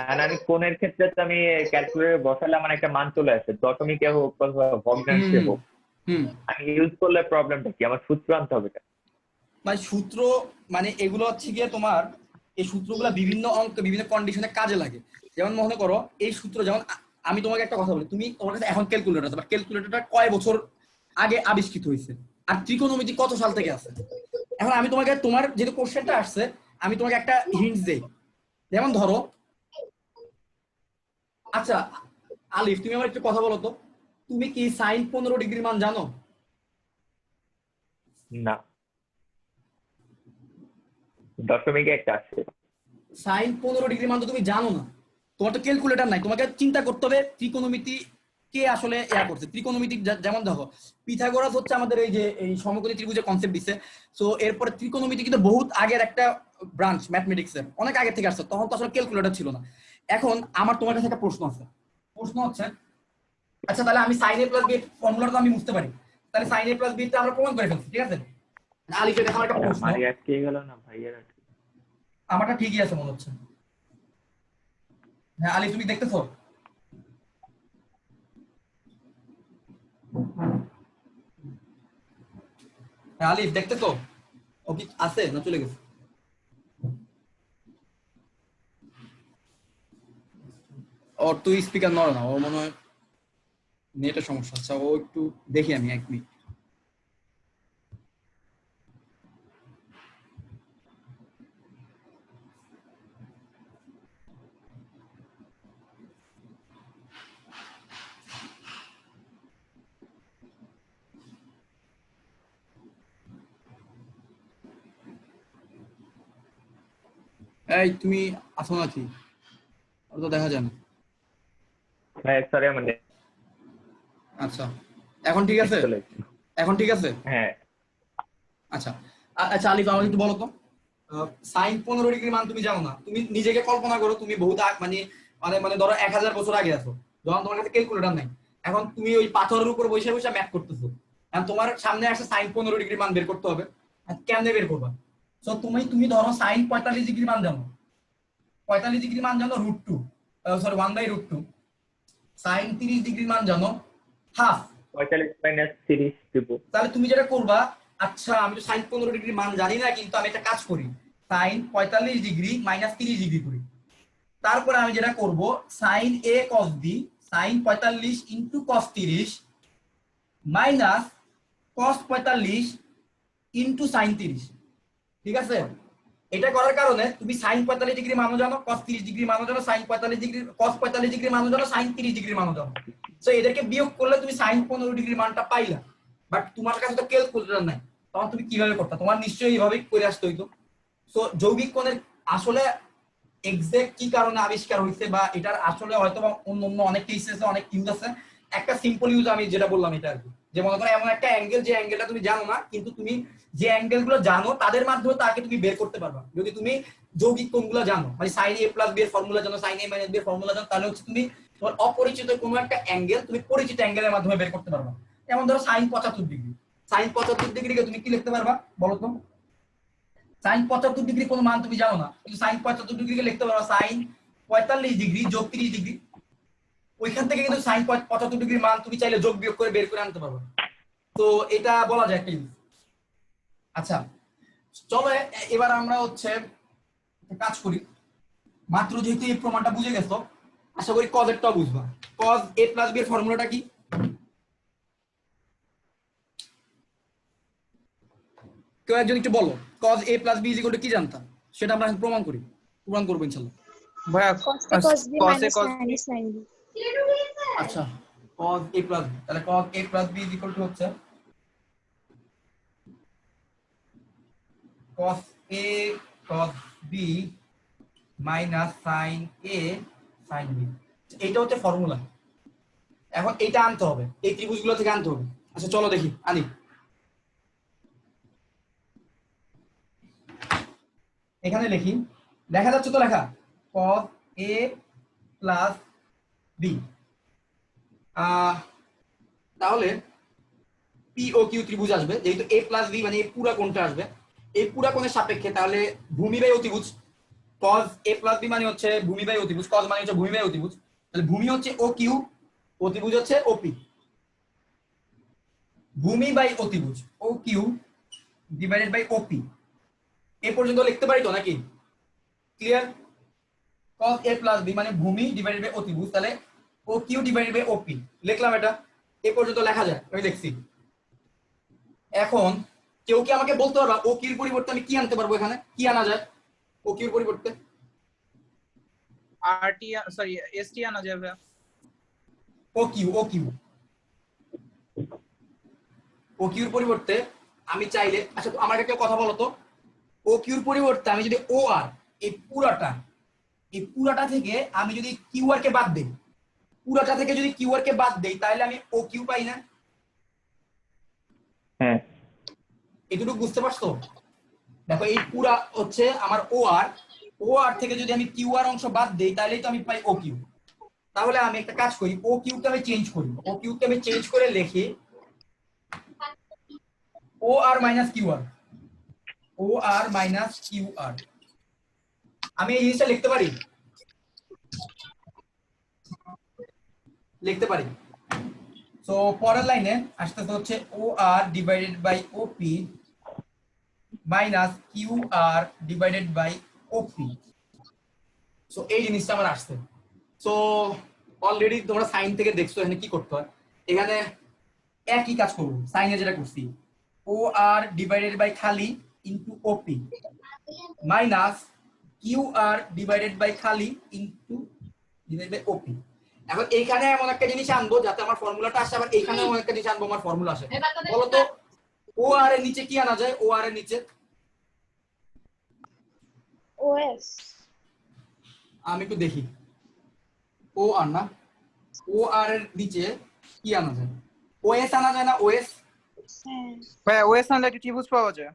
আর আমি কোণের ক্ষেত্রে তো আমি ক্যালকুলেটরে বসালে আমার একটা মান চলে আসে, দশমিকে হোক বা ভগ্নাংশে হোক। হুম আমি ইউজ করলে প্রবলেমটা কি, আমার সূত্র আনতে হবে না? মানে সূত্র মানে এগুলো হচ্ছে গিয়ে তোমার এই সূত্রগুলো বিভিন্ন অঙ্ক বিভিন্ন কন্ডিশনে কাজে লাগে। যেমন মনে করো এই সূত্র, যেমন আমি তোমাকে একটা কথা বলি, তুমি তোমার কাছে এখন ক্যালকুলেটর আছে, বাট ক্যালকুলেটরটা কয় বছর আগে আবিষ্কৃত হয়েছে, আর ত্রিকোণমিতি কত সাল থেকে আছে। এখন আমি তোমাকে তোমার যেহেতু কোশ্চেনটা আসছে আমি তোমাকে একটা হিন্টস দেই। যেমন ধরো, আচ্ছা আলিফ তুমি আমার একটু কথা বলো তো, তুমি কি সাইন 15 ডিগ্রির মান জানো? না, দশমিকে একটা আসছে। সাইন 15 ডিগ্রি মান তো তুমি জানো না, তোমার তো ক্যালকুলেটর নাই, তোমাকে চিন্তা করতে হবে ত্রিকোণমিতি কে আসলে করছে। ত্রিকোণমিতি যেমন দেখো পিথাগোরাস হচ্ছে আমাদের এই যে এই সমকোণী ত্রিভুজের কনসেপ্ট দিছে। সো এরপরে ত্রিকোণমিতি কিন্তু বহুত আগের একটা ব্রাঞ্চ ম্যাথমেটিক্সের, অনেক আগে থেকে আসছে, তখন তো আসলে ক্যালকুলেটর ছিল না। এখন আমার তোমার কাছে একটা প্রশ্ন আছে, প্রশ্ন হচ্ছে আচ্ছা তাহলে আমি সাইন এ প্লাস বি ফর্মুলাটা তো আমি বুঝতে পারি, তাহলে সাইন এ প্লাস বি টা আমরা প্রমাণ করে ফেলছি। ঠিক আছে, আলিফের দেখো আমার একটা প্রশ্ন, আমার আটকে গেল না ভাইয়ের আটকে। আমারটা ঠিকই আছে মনে হচ্ছে। হ্যাঁ আলিফ তুমি দেখতেছো? হ্যাঁ আলিফ দেখতেছো? ও কি আছে না চলে গেছে? ওর তুই স্পিকার নড়ে না, ও মনে হয় নেটের সমস্যা। আচ্ছা ও একটু দেখি আমি 1 মিনিট। এই তুমি আছো নাকি? ওর তো দেখা যায় না। হ্যাঁ সরি আমার net আচ্ছা এখন ঠিক আছে? চলে এসেছে। এখন ঠিক আছে? হ্যাঁ আচ্ছা আচ্ছা আলিফ আমাকে একটু বলো তো, সাইন 15 ডিগ্রি মান তুমি জানো না, তুমি নিজেকে কল্পনা করো তুমি বহুত মানে মানে মানে ধরো 1000 বছর আগে আছো, যখন তোমার কাছে ক্যালকুলেটর নাই, এখন তুমি ওই পাথরের উপর বসে বসে ম্যাথ করতেছো, এখন তোমার সামনে আসে সাইন 15 ডিগ্রি মান বের করতে হবে, কেমনে বের করবা? সো তুমি ধরো সাইন 45 ডিগ্রি মান জানো, 45 ডিগ্রি মান জানো √2, সরি 1/√2, সাইন 30 ডিগ্রি মান জানো হাফ। 45 - 30 দিব। তাহলে তুমি যেটা করবা, আচ্ছা আমি তো সাইন 15 ডিগ্রি মান জানি না, কিন্তু আমি একটা কাজ করি, সাইন 45 ডিগ্রি - 30 ডিগ্রি করি। তারপরে আমি যেটা করব sin a cos b sin 45 into cos 30 minus cos 45 into sin 30। ঠিক আছে, এটা করার কারণে তুমি sin 45 ডিগ্রি মানও জানো, cos 30 ডিগ্রি মানও জানো, sin 45 ডিগ্রি cos 45 ডিগ্রি মানও জানো, sin 30 ডিগ্রি মানও জানো। সো এদেরকে বিয়োগ করলে তুমি sin 15 ডিগ্রি মানটা পাইলা। বাট তোমার কাছে তো ক্যালকুলেটর নাই, তখন তুমি কিভাবে করতে? তোমার নিশ্চয়ই এইভাবে করে আসতে হইতো। সো যৌগিক কোণের আসলে এক্সাক্ট কি কারণে আবিষ্কার হয়েছে বা এটার আসলে হয়তো অন্য অন্য অনেক কেস আছে, অনেক ইউজ আছে। একটা সিম্পল ইউজ আমি যেটা বললাম এটা আর কি, যে মনে করো এমন একটা অ্যাঙ্গেল, যে অ্যাঙ্গেলটা তুমি জানো না, কিন্তু তুমি যে অ্যাঙ্গেল গুলো জানো তাদের মাধ্যমে তাকে তুমি বের করতে পারবা। যদি তুমি যৌগিক কোণগুলো জানো, মানে sin a + b এর ফর্মুলা জানো, sin a - b এর ফর্মুলা জানো, তাহলে হচ্ছে তুমি তোমার অপরিচিত কোনো একটা অ্যাঙ্গেল তুমি পরিচিত অ্যাঙ্গেলের মাধ্যমে বের করতে পারবা। যেমন ধরো sin 75 ডিগ্রি, sin 75 ডিগ্রিকে তুমি কি লিখতে পারবা বলো তো? sin 75 ডিগ্রি কোন মান তুমি জানো না, কিন্তু sin 75 ডিগ্রিকে লিখতে পারবা sin 45 ডিগ্রি যোগ 30 ডিগ্রি। ওইখান থেকে কিন্তু sin 75 ডিগ্রির মান তুমি চাইলে যোগ বিয়োগ করে বের করে আনতে পারবে। তো এটা বলা যায় একটা ইউজ। আচ্ছা চলো এবার আমরা হচ্ছে কাজ করি। মাত্র যেহেতু এই প্রমাণটা বুঝে গেছো, আশা করি cos এরটাও বুঝবা। cos a + b এর ফর্মুলাটা কি? কেউ একজন একটু বলো, cos a + b = কি জানতাম? সেটা আমরা এখন প্রমাণ করবো ইনশাআল্লাহ। ভাইয়া cos a cos b cos a minus cos sin a sin b। আচ্ছা cos a + b, তাহলে cos a + b হচ্ছে cos a cos b minus sin a sin b। এইটা হচ্ছে ফর্মুলা। এখন এইটা আনতে হবে, এই ত্রিভুজগুলো থেকে আনতে হবে। আচ্ছা চলো দেখি আনি। এখানে লিখি, দেখা যাচ্ছে তো লেখা cos a + b। তাহলে পি ও কিউ ত্রিভুজ আসবে, যেহেতু a + b মানে এই পুরা কোণটা আসবে, এই পুরা কোণের সাপেক্ষে তাহলে ভূমি বাই অতিভুজ। cos a + b মানে হচ্ছে ভূমি বাই অতিভুজ, cos মানে হচ্ছে ভূমি বাই অতিভুজ। তাহলে ভূমি হচ্ছে ও কিউ, অতিভুজ হচ্ছে ওপি। ভূমি বাই অতিভুজ ও কিউ ডিভাইডেড বাই ওপি, এ পর্যন্ত লিখতে পারি তো নাকি? ক্লিয়ার? cos a + b মানে ভূমি ডিভাইডেড বাই অতিভুজ, তাহলে ও কিউ ডিভাইডেড বাই ওপি লিখলাম। এটা এ পর্যন্ত লেখা যায়, আমি লিখছি। এখন কেউ কি আমাকে বলতে পারবা ও কিউর পরিবর্তে আমি কি আনতে পারবো? এখানে কি আনা যায় ও কিউর পরিবর্তে? RT সরি ST আনা যায় ভাইয়া। ও কিউর পরিবর্তে আমি চাইলে, আচ্ছা আমার একটা কথা বলো তো, ও কিউর পরিবর্তে আমি যদি ও আর এই পুরাটা থেকে আমি যদি কিউ আর কে বাদ দেই, পুরাটা থেকে যদি কিউ আর কে বাদ দেই, তাহলে আমি ও কিউ পাই না? হ্যাঁ এটুকু বুঝতে পারছো? দেখো এই পুরা হচ্ছে আমার ও আর থেকে যদি আমি কিউ আর অংশ বাদ দেই, তাহলেই তো আমি পাই ও কিউ। তাহলে আমি একটা কাজ করি, ও কিউকে আমি চেঞ্জ করে লিখি ও আর মাইনাস কিউ আর। আমি এই জিনিসটা লিখতে পারি। সো পরের লাইনে আসতে হচ্ছে O R divided by OP minus Q R divided by OP. So এই জিনিসটা আমার আসছে। সো অলরেডি তোমরা সাইন থেকে দেখছো এখানে কি করতে হয়। এখানে একই কাজ করবো, সাইনে যেটা করছি, ও আর ডিভাইডেড বাই খালি into OP minus Q R divided by খালি ইনটু ডিভাইডেড বাই ওপি। এখন এইখানে এমন একটা জিনিস আনবো যাতে আমার ফর্মুলাটা আসে, আবার এইখানে এমন একটা জিনিস আনবো আমার ফর্মুলা আসে। বলতো ও আর এর নিচে কি আনা যায়? ও আর এর নিচে os আমি একটু দেখি, ও আর না, ও আর এর নিচে কি আনা যায়? ওএস আনা যায় না? ওএস ভাইয়া OS আনলে একটা ত্রিভুজ পাওয়া যায়।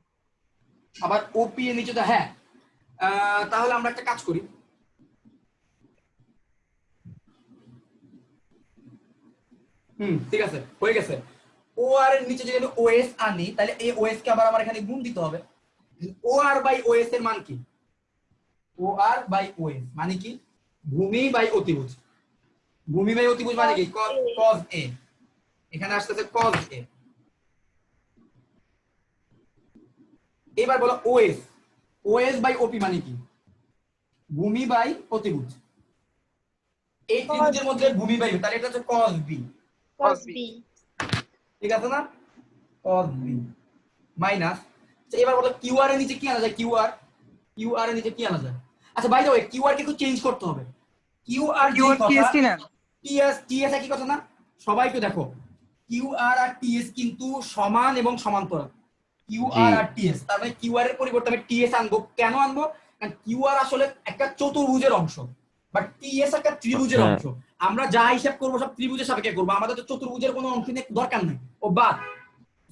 আবার ওপি এর নিচে তো, হ্যাঁ। তাহলে আমরা একটা কাজ করি, ঠিক আছে, হয়ে গেছে। ও আর এর নিচে যদি আমি ওএস আনি, তাহলে এই ওএস কে আবার আমার এখানে গুণ দিতে হবে। ও আর বাই ওএস এর মান কি? ও আর বাই ওএস মানে কি? ভূমি বাই অতিভুজ। ভূমি বাই অতিভুজ মানে কি? cos a। এখানে আসতেছে cos a। এবার বলো ওএস বাই ওপি মানে কি? ভূমি বাই অতিভুজ। এই ত্রিভুজের মধ্যে ভূমি বায়ু, তাহলে এটা হচ্ছে cos b, cos b ঠিক আছে না? cos b মাইনাস, এবার বলো qr এর নিচে কি আনা যায়? qr এর নিচে কি আনা যায়? আচ্ছা বাই দ্য ওয়ে qr কে একটু চেঞ্জ করতে হবে। qr যে কিউআর কথা টিএসটি না ts একই কথা না? সবাই একটু দেখো, qr আর ts কিন্তু সমান এবং সমান্তরাল। qr আর ts, তার মানে qr এর পরিবর্তে আমি ts আনবো। কেন আনবো? কারণ qr আসলে একটা চতুর্ভুজের অংশ, বাট ts একটা ত্রিভুজের অংশ। আমরা যা হিসাব করবো সব ত্রিভুজের সাপেক্ষে করবো, আমাদের তো চতুর্ভুজের কোনো অংশ নেই, দরকার নেই, ও বাদ।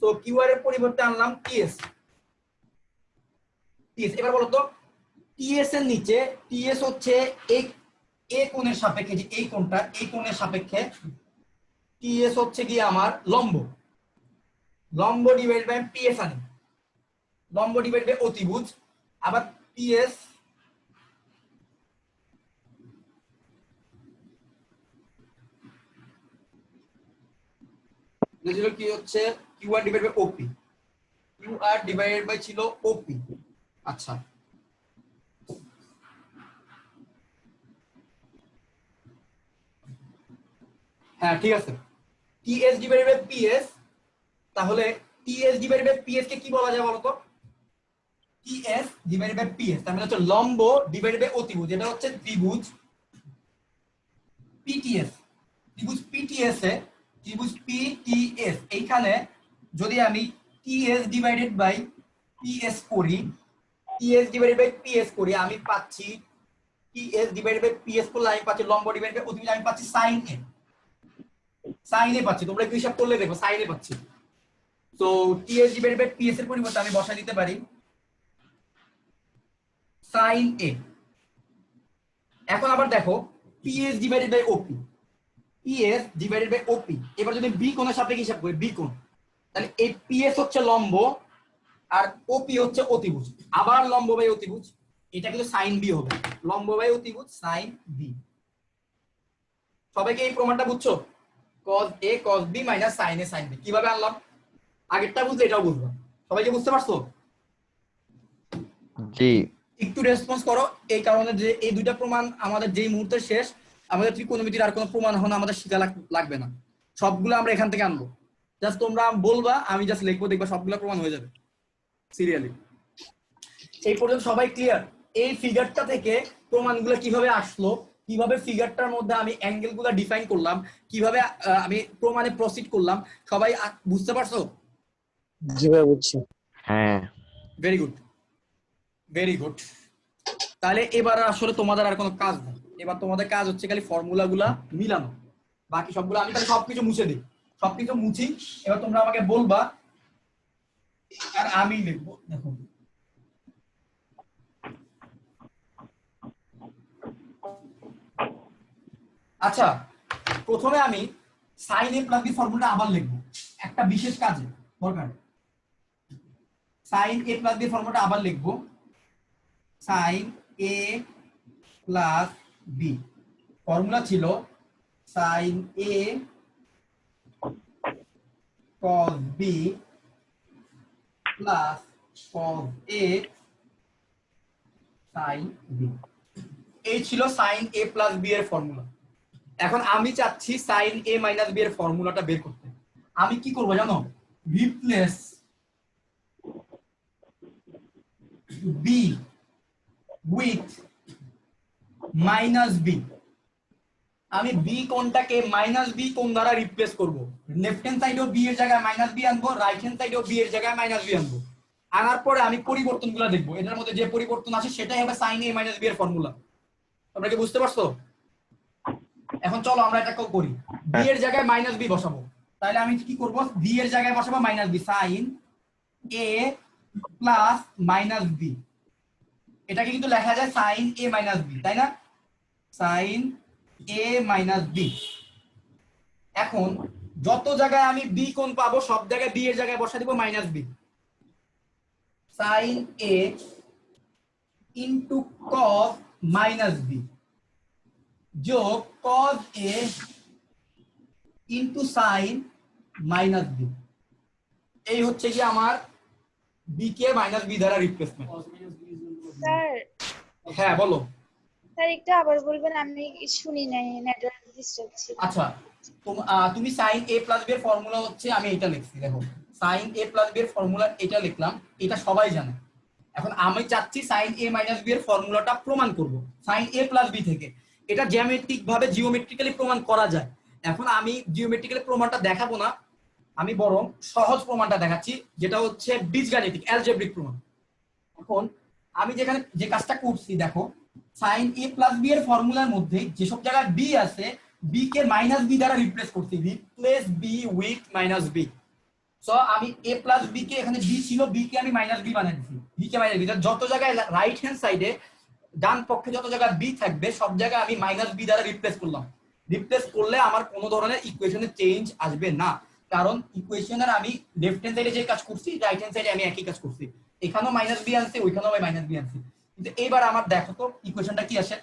তো qr এর পরিবর্তে আনলাম ts। এবার বলো তো ts এর নিচে, ts হচ্ছে এই কোণের সাপেক্ষে, যে এই কোণটা, এই কোণের সাপেক্ষে ts হচ্ছে কি আমার লম্ব। লম্ব ডিভাইড বাই ps আনি, লম্ব ডিভাইড বাই অতিভুজ। আবার ps ছিল কি হচ্ছে qr divide by op, qr divided by ছিল op। আচ্ছা হ্যাঁ ঠিক আছে, ts ডিভাইডেড বাই ps। তাহলে ts ডিভাইডেড বাই ps কে কি বলা যায় বলো তো? ts ডিভাইডেড বাই ps তার মানে হচ্ছে লম্ব ডিভাইডেড বাই অতিভুজ। এটা হচ্ছে ত্রিভুজ pts। ত্রিভুজ pts এ, ত্রিভুজ pts এইখানে যদি আমি ts ডিভাইডেড বাই ps করি, ts ডিভাইডেড বাই ps করি, আমি পাচ্ছি ts ডিভাইডেড বাই ps করলে আমি পাচ্ছি লম্ব ডিভাইডেড বাই অতিভুজ, আমি পাচ্ছি sin a। sin a পাচ্ছি, তোমরা একটু হিসাব করলে দেখো sin a পাচ্ছি। তো ts ডিভাইডেড বাই ps এর পরিবর্তে আমি বসাই দিতে পারি sin a। এখন আবার দেখো ps divided by op, ps divided by op। এবার যদি b কোণের সাপেক্ষে হিসাব করি, b কোণ, তাহলে এই ps হচ্ছে লম্ব আর op হচ্ছে অতিভুজ, আবার লম্ব বাই অতিভুজ, এটা কিন্তু sin b হবে, লম্ব বাই অতিভুজ sin b। সবাইকে এই প্রমাণটা বুঝছো? cos a cos b minus sin a sin b কিভাবে আনলাম? আগেরটা বুঝলে এটাও বুঝবা। সবাইকে বুঝতে পারছো? জি একটু রেসপন্স করো, এই কারণে যে এই দুইটা প্রমাণ আমাদের যেই মুহূর্তে শেষ, আমাদের ত্রিকোণমিতির আর কোনো প্রমাণ এখন আমাদের শিখা লাগবে না, সবগুলো আমরা এখান থেকে আনবো। জাস্ট তোমরা বলবা, আমি জাস্ট লিখবো, দেখবা সবগুলো প্রমাণ হয়ে যাবে সিরিয়ালি। এই পর্যন্ত সবাই ক্লিয়ার? এই ফিগারটা থেকে প্রমাণগুলো কিভাবে আসলো, কিভাবে ফিগারটার মধ্যে আমি অ্যাঙ্গেলগুলো ডিফাইন করলাম, কিভাবে আমি প্রমাণে প্রসিড করলাম, সবাই বুঝতে পারছো? জি ভাই বুঝছি। হ্যাঁ ভেরি গুড, ভেরি গুড। তাহলে এবার আসলে তোমাদের আর কোনো কাজ নেই, এবার তোমাদের কাজ হচ্ছে খালি ফর্মুলা গুলা মিলানো, বাকি সবগুলো আমি তাহলে সবকিছু মুছে দিই, সবকিছু মুছি। এবার তোমরা আমাকে বলবা আর আমি লিখবো। দেখো আচ্ছা, প্রথমে আমি sin a প্লাস b ফর্মুলাটা আবার লিখবো, একটা বিশেষ কাজে দরকার। sin a প্লাস b ফর্মুলাটা আবার লিখবো, sin a plus b formula ছিল sin a cos b plus cos a sin b। এই ছিল sin a প্লাস b এর ফর্মুলা। এখন আমি চাচ্ছি sin a মাইনাস b এর ফর্মুলাটা বের করতে। আমি কি করব জানো? Replace b with minus b। আমি b কোণটাকে মাইনাস b কোণ দ্বারা রিপ্লেস করব। লেফট হ্যান্ড সাইডেও b এর জায়গায় মাইনাস b আনবো, রাইট হ্যান্ড সাইডেও b এর জায়গায় মাইনাস b আনবো। আনার পরে আমি পরিবর্তনগুলো দেখব, এটার মধ্যে যে পরিবর্তন আসে সেটাই হবে sin a মাইনাস b এর ফর্মুলা। তোমরা কি বুঝতে পারছো? এখন চলো আমরা এটা করি, b এর জায়গায় মাইনাস b বসাবো। তাহলে আমি কি করব? b এর জায়গায় বসাবো minus b, sin a plus minus b। এটাকে কিন্তু লেখা যায় sin a মাইনাস b, তাই না? sin a minus b। এখন যত জায়গায় আমি b কোণ পাবো সব জায়গায় b এর জায়গায় বসা দিব minus b। sin a into cos minus b যোগ cos a into sin minus b। এই হচ্ছে কি আমার b কে মাইনাস b দ্বারা রিপ্লেসমেন্ট। স্যার হ্যাঁ বলো। স্যার একটু আবার বলবেন, আমি শুনি নাই, নেটওয়ার্ক ডিস্টার্ব ছিল। আচ্ছা, তুমি sin a প্লাস b এর ফর্মুলা হচ্ছে, আমি এটা লিখছি দেখো, sin a প্লাস b এর ফর্মুলা এটা লিখলাম, এটা সবাই জানে। এখন আমি চাচ্ছি sin a মাইনাস b এর ফর্মুলাটা প্রমাণ করব sin a প্লাস b থেকে। এটা জ্যামিতিক ভাবে জিওমেট্রিক্যালি প্রমাণ করা যায়। এখন আমি জিওমেট্রিক্যালি প্রমাণটা দেখাবো না, আমি বরং সহজ প্রমাণটা দেখাচ্ছি, যেটা হচ্ছে বীজগাণিতিক অ্যালজেব্রিক প্রমাণ। এখন আমি যেখানে যে কাজটা করছি দেখো, sin a প্লাস b এর ফর্মুলার মধ্যে যেসব জায়গায় b আছে, b কে মাইনাস b দ্বারা রিপ্লেস করছি, replace b with minus b। So আমি a প্লাস b কে, এখানে b ছিল, b কে আমি মাইনাস b বানিয়ে দিছি, b কে মাইনাস b, যত জায়গায় রাইট হ্যান্ড সাইডে ডান পক্ষে যত জায়গায় b থাকবে সব জায়গায় আমি মাইনাস b দ্বারা রিপ্লেস করলাম। রিপ্লেস করলে আমার কোনো ধরনের ইকুয়েশনে চেঞ্জ আসবে না, কারণ ইকুয়েশনের আমি লেফট হ্যান্ড সাইডে যে কাজ করছি রাইট হ্যান্ড সাইডে আমি একই কাজ করছি, এখানেও মাইনাস b আনছি, ওইখানেও মাইনাস b আনছি। কিন্তু এইবার আমার দেখো তো ইকুয়েশনটা কি আসে,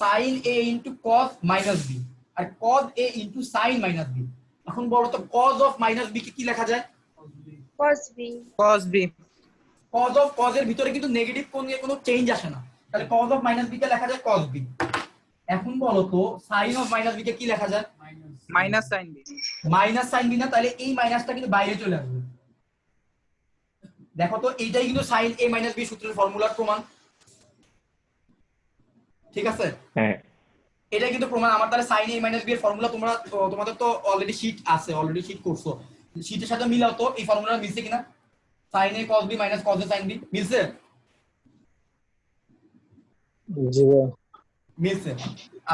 sin a into cos minus b আর cos a into sin minus b। এখন বলো তো cos অফ মাইনাস b কে কি লেখা যায়? cos b। cos b। cos এর ভিতরে কিন্তু নেগেটিভ কোণ নিয়ে কোনো চেঞ্জ আসে না, তাহলে cos অফ মাইনাস b কে লেখা যায় cos b। এখন বলো তো sin অফ মাইনাস b কে কি লেখা যায়? Minus sin b। Minus sin b না, তাহলে এই মাইনাসটা কিন্তু বাইরে চলে আসবে। দেখো তো এইটাই কিন্তু sin a মাইনাস b সূত্রের ফর্মুলার প্রমাণ, ঠিক আছে? হ্যাঁ, এটা কিন্তু প্রমাণ আমার। তাহলে sin a মাইনাস b এর ফর্মুলা তোমাদের তো অলরেডি শীট আছে, অলরেডি শীট করছো, শীটের সাথে মিলাও তো এই ফর্মুলা মিলছে কিনা, sin a cos b minus cos a sin b মিলছে? জি ভাইয়া। মিলছে।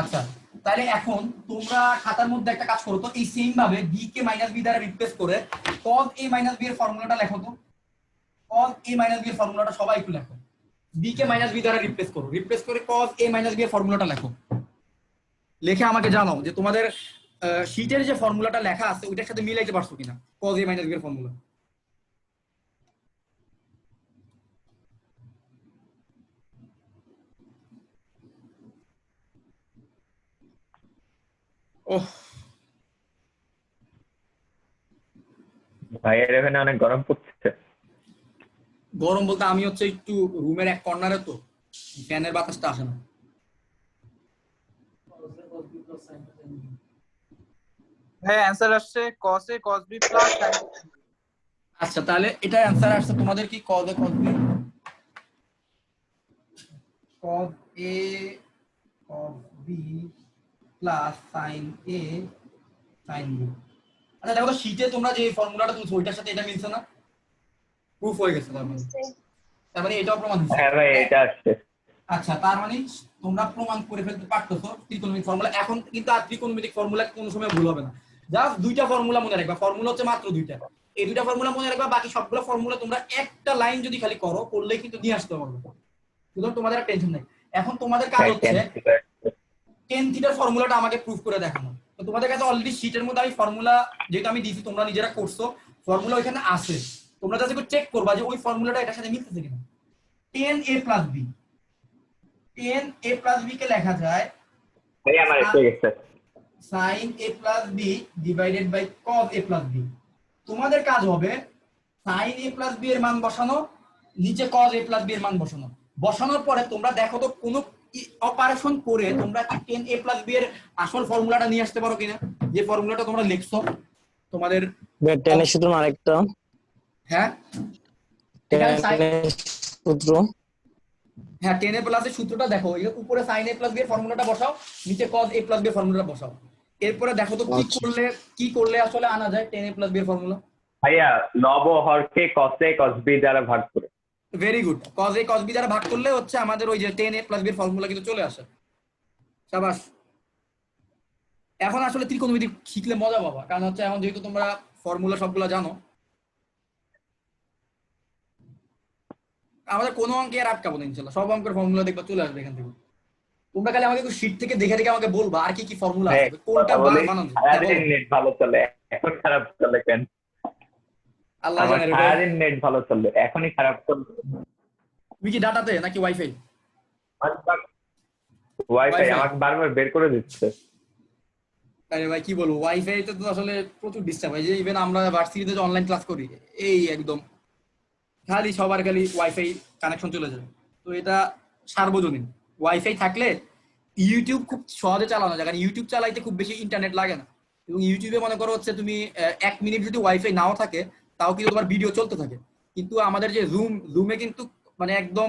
আচ্ছা, তাহলে এখন তোমরা খাতার মধ্যে একটা কাজ করো তো, এই সেম ভাবে b কে মাইনাস b দ্বারা রিপ্লেস করে cos a মাইনাস b এর ফর্মুলাটা লেখো তো, cos a মাইনাস b এর ফর্মুলাটা সবাই একটু লেখো, b কে মাইনাস b দ্বারা রিপ্লেস করো, রিপ্লেস করে cos a মাইনাস b এর ফর্মুলাটা লেখো। লিখে আমাকে জানাও যে তোমাদের শীটের যে ফর্মুলাটা লেখা আছে ওইটার সাথে মিলাইতে পারছো কিনা cos a মাইনাস b এর ফর্মুলা। ওহ, ভাইয়ের এখানে অনেক গরম পড়ছে। গরম বলতে আমি হচ্ছে একটু রুমের এক কর্নারে, তো ফ্যানের বাতাসটা আসে না। হ্যাঁ, অ্যানসার আসছে cos a cos b plus sin a sin b। আচ্ছা, তাহলে এটার অ্যান্সার আসছে তোমাদের কি cos a cos b, cos a cos b plus sin a sin b। আচ্ছা দেখো তো শীটে তোমরা যে ফর্মুলাটা তুলছো ওইটার সাথে এটা মিলছে না, প্রুফ হয়ে গেছে তার মানে এটাও প্রমাণ হচ্ছে। হ্যাঁ ভাই, এটা আসছে। আচ্ছা, তার মানে তোমরা প্রমাণ করে ফেলতে পারতেছো ত্রিকোণমিতিক ফর্মুলা। এখন কিন্তু আর ত্রিকোণমিতিক ফর্মুলা কোনো সময় ভুল হবে না, জাস্ট দুইটা ফর্মুলা মনে রাখবা, ফর্মুলা হচ্ছে মাত্র দুইটা, এই দুইটা ফর্মুলা মনে রাখবা, বাকি সবগুলো ফর্মুলা তোমরা একটা লাইন যদি খালি করো, করলেই কিন্তু নিয়ে আসতে পারবে, সুতরাং তোমাদের আর টেনশন নাই। এখন তোমাদের কাজ হচ্ছে tan থিটার ফর্মুলাটা আমাকে প্রুফ করে দেখানো। তো তোমাদের কাছে অলরেডি শীটের মধ্যে আমি ফর্মুলা যেটা আমি দিয়েছি, তোমরা নিজেরা করছো, ফর্মুলা ওইখানে আছে, তোমরা জাস্ট একটু চেক করবা যে ওই ফর্মুলাটা এটার সাথে মিলতেছে কিনা। tan a plus b, tan a plus b কে লেখা যায় ভাই আমার এসে গেছে। sin a plus b divided by cos a plus b। তোমাদের কাজ হবে sin a প্লাস b এর মান বসানো, নিচে cos a প্লাস b এর মান বসানো, বসানোর পরে তোমরা দেখো তো কোন অপারেশন করে তোমরা কি tan a প্লাস b এর আসল ফর্মুলাটা নিয়ে আসতে পারো কিনা, যে ফর্মুলাটা তোমরা লিখছো তোমাদের। tan এর সূত্র আরেকটা, হ্যাঁ tan এর সূত্র, হ্যাঁ tan a প্লাস এর সূত্রটা দেখো, এর উপরে sin a প্লাস b এর ফর্মুলাটা বসাও, নিচে cos a প্লাস b এর ফর্মুলাটা বসাও, এরপরে দেখো তো কি করলে আসলে আনা যায় tan a প্লাস b এর ফর্মুলা। ভাইয়া লব হরকে cos a cos b দ্বারা ভাগ করে। Very good, cos a cos b দ্বারা ভাগ করলে হচ্ছে আমাদের ওই যে tan a প্লাস b এর ফর্মুলা কিন্তু চলে আসে। শাবাশ। এখন আসলে ত্রিকোণমিতি শিখলে মজা পাবা, কারণ হচ্ছে এখন যেহেতু তোমরা ফর্মুলা সবগুলো জানো, আমাদের কোনো অঙ্কে আর আটকাবো না ইনশাআল্লাহ, সব অঙ্কের ফর্মুলা দেখবা চলে আসবে এখান থেকে। তোমরা খালি আমাকে একটু শীট থেকে দেখে দেখে আমাকে বলবা আর কি কি ফর্মুলা আছে, কোনটা বানানো সারাদিন নেট ভালো চলে, এখন খারাপ চলে কেন? আল্লাহ আমার জানে। সারাদিন নেট ভালো চলে, এখনই খারাপ চলবে। তুমি কি ডাটাতে নাকি ওয়াইফাই? ওয়াইফাই আমাকে বারবার বের করে দিচ্ছে। আরে ভাই কি বলবো, ওয়াইফাই তে তো আসলে প্রচুর ডিস্টার্ব হয়, যে ইভেন আমরা ভার্সিটিতে যে অনলাইন ক্লাস করি, এই একদম খালি সবার খালি ওয়াইফাই কানেকশন চলে যায়। তো এটা সার্বজনীন, ওয়াইফাই থাকলে ইউটিউব খুব সহজে চালানো যায়, কারণ ইউটিউব চালাইতে খুব বেশি ইন্টারনেট লাগে না। এবং ইউটিউবে মনে করো হচ্ছে তুমি 1 মিনিট যদি ওয়াইফাই নাও থাকে তাও কিন্তু তোমার ভিডিও চলতে থাকে। কিন্তু আমাদের যে জুমে কিন্তু মানে একদম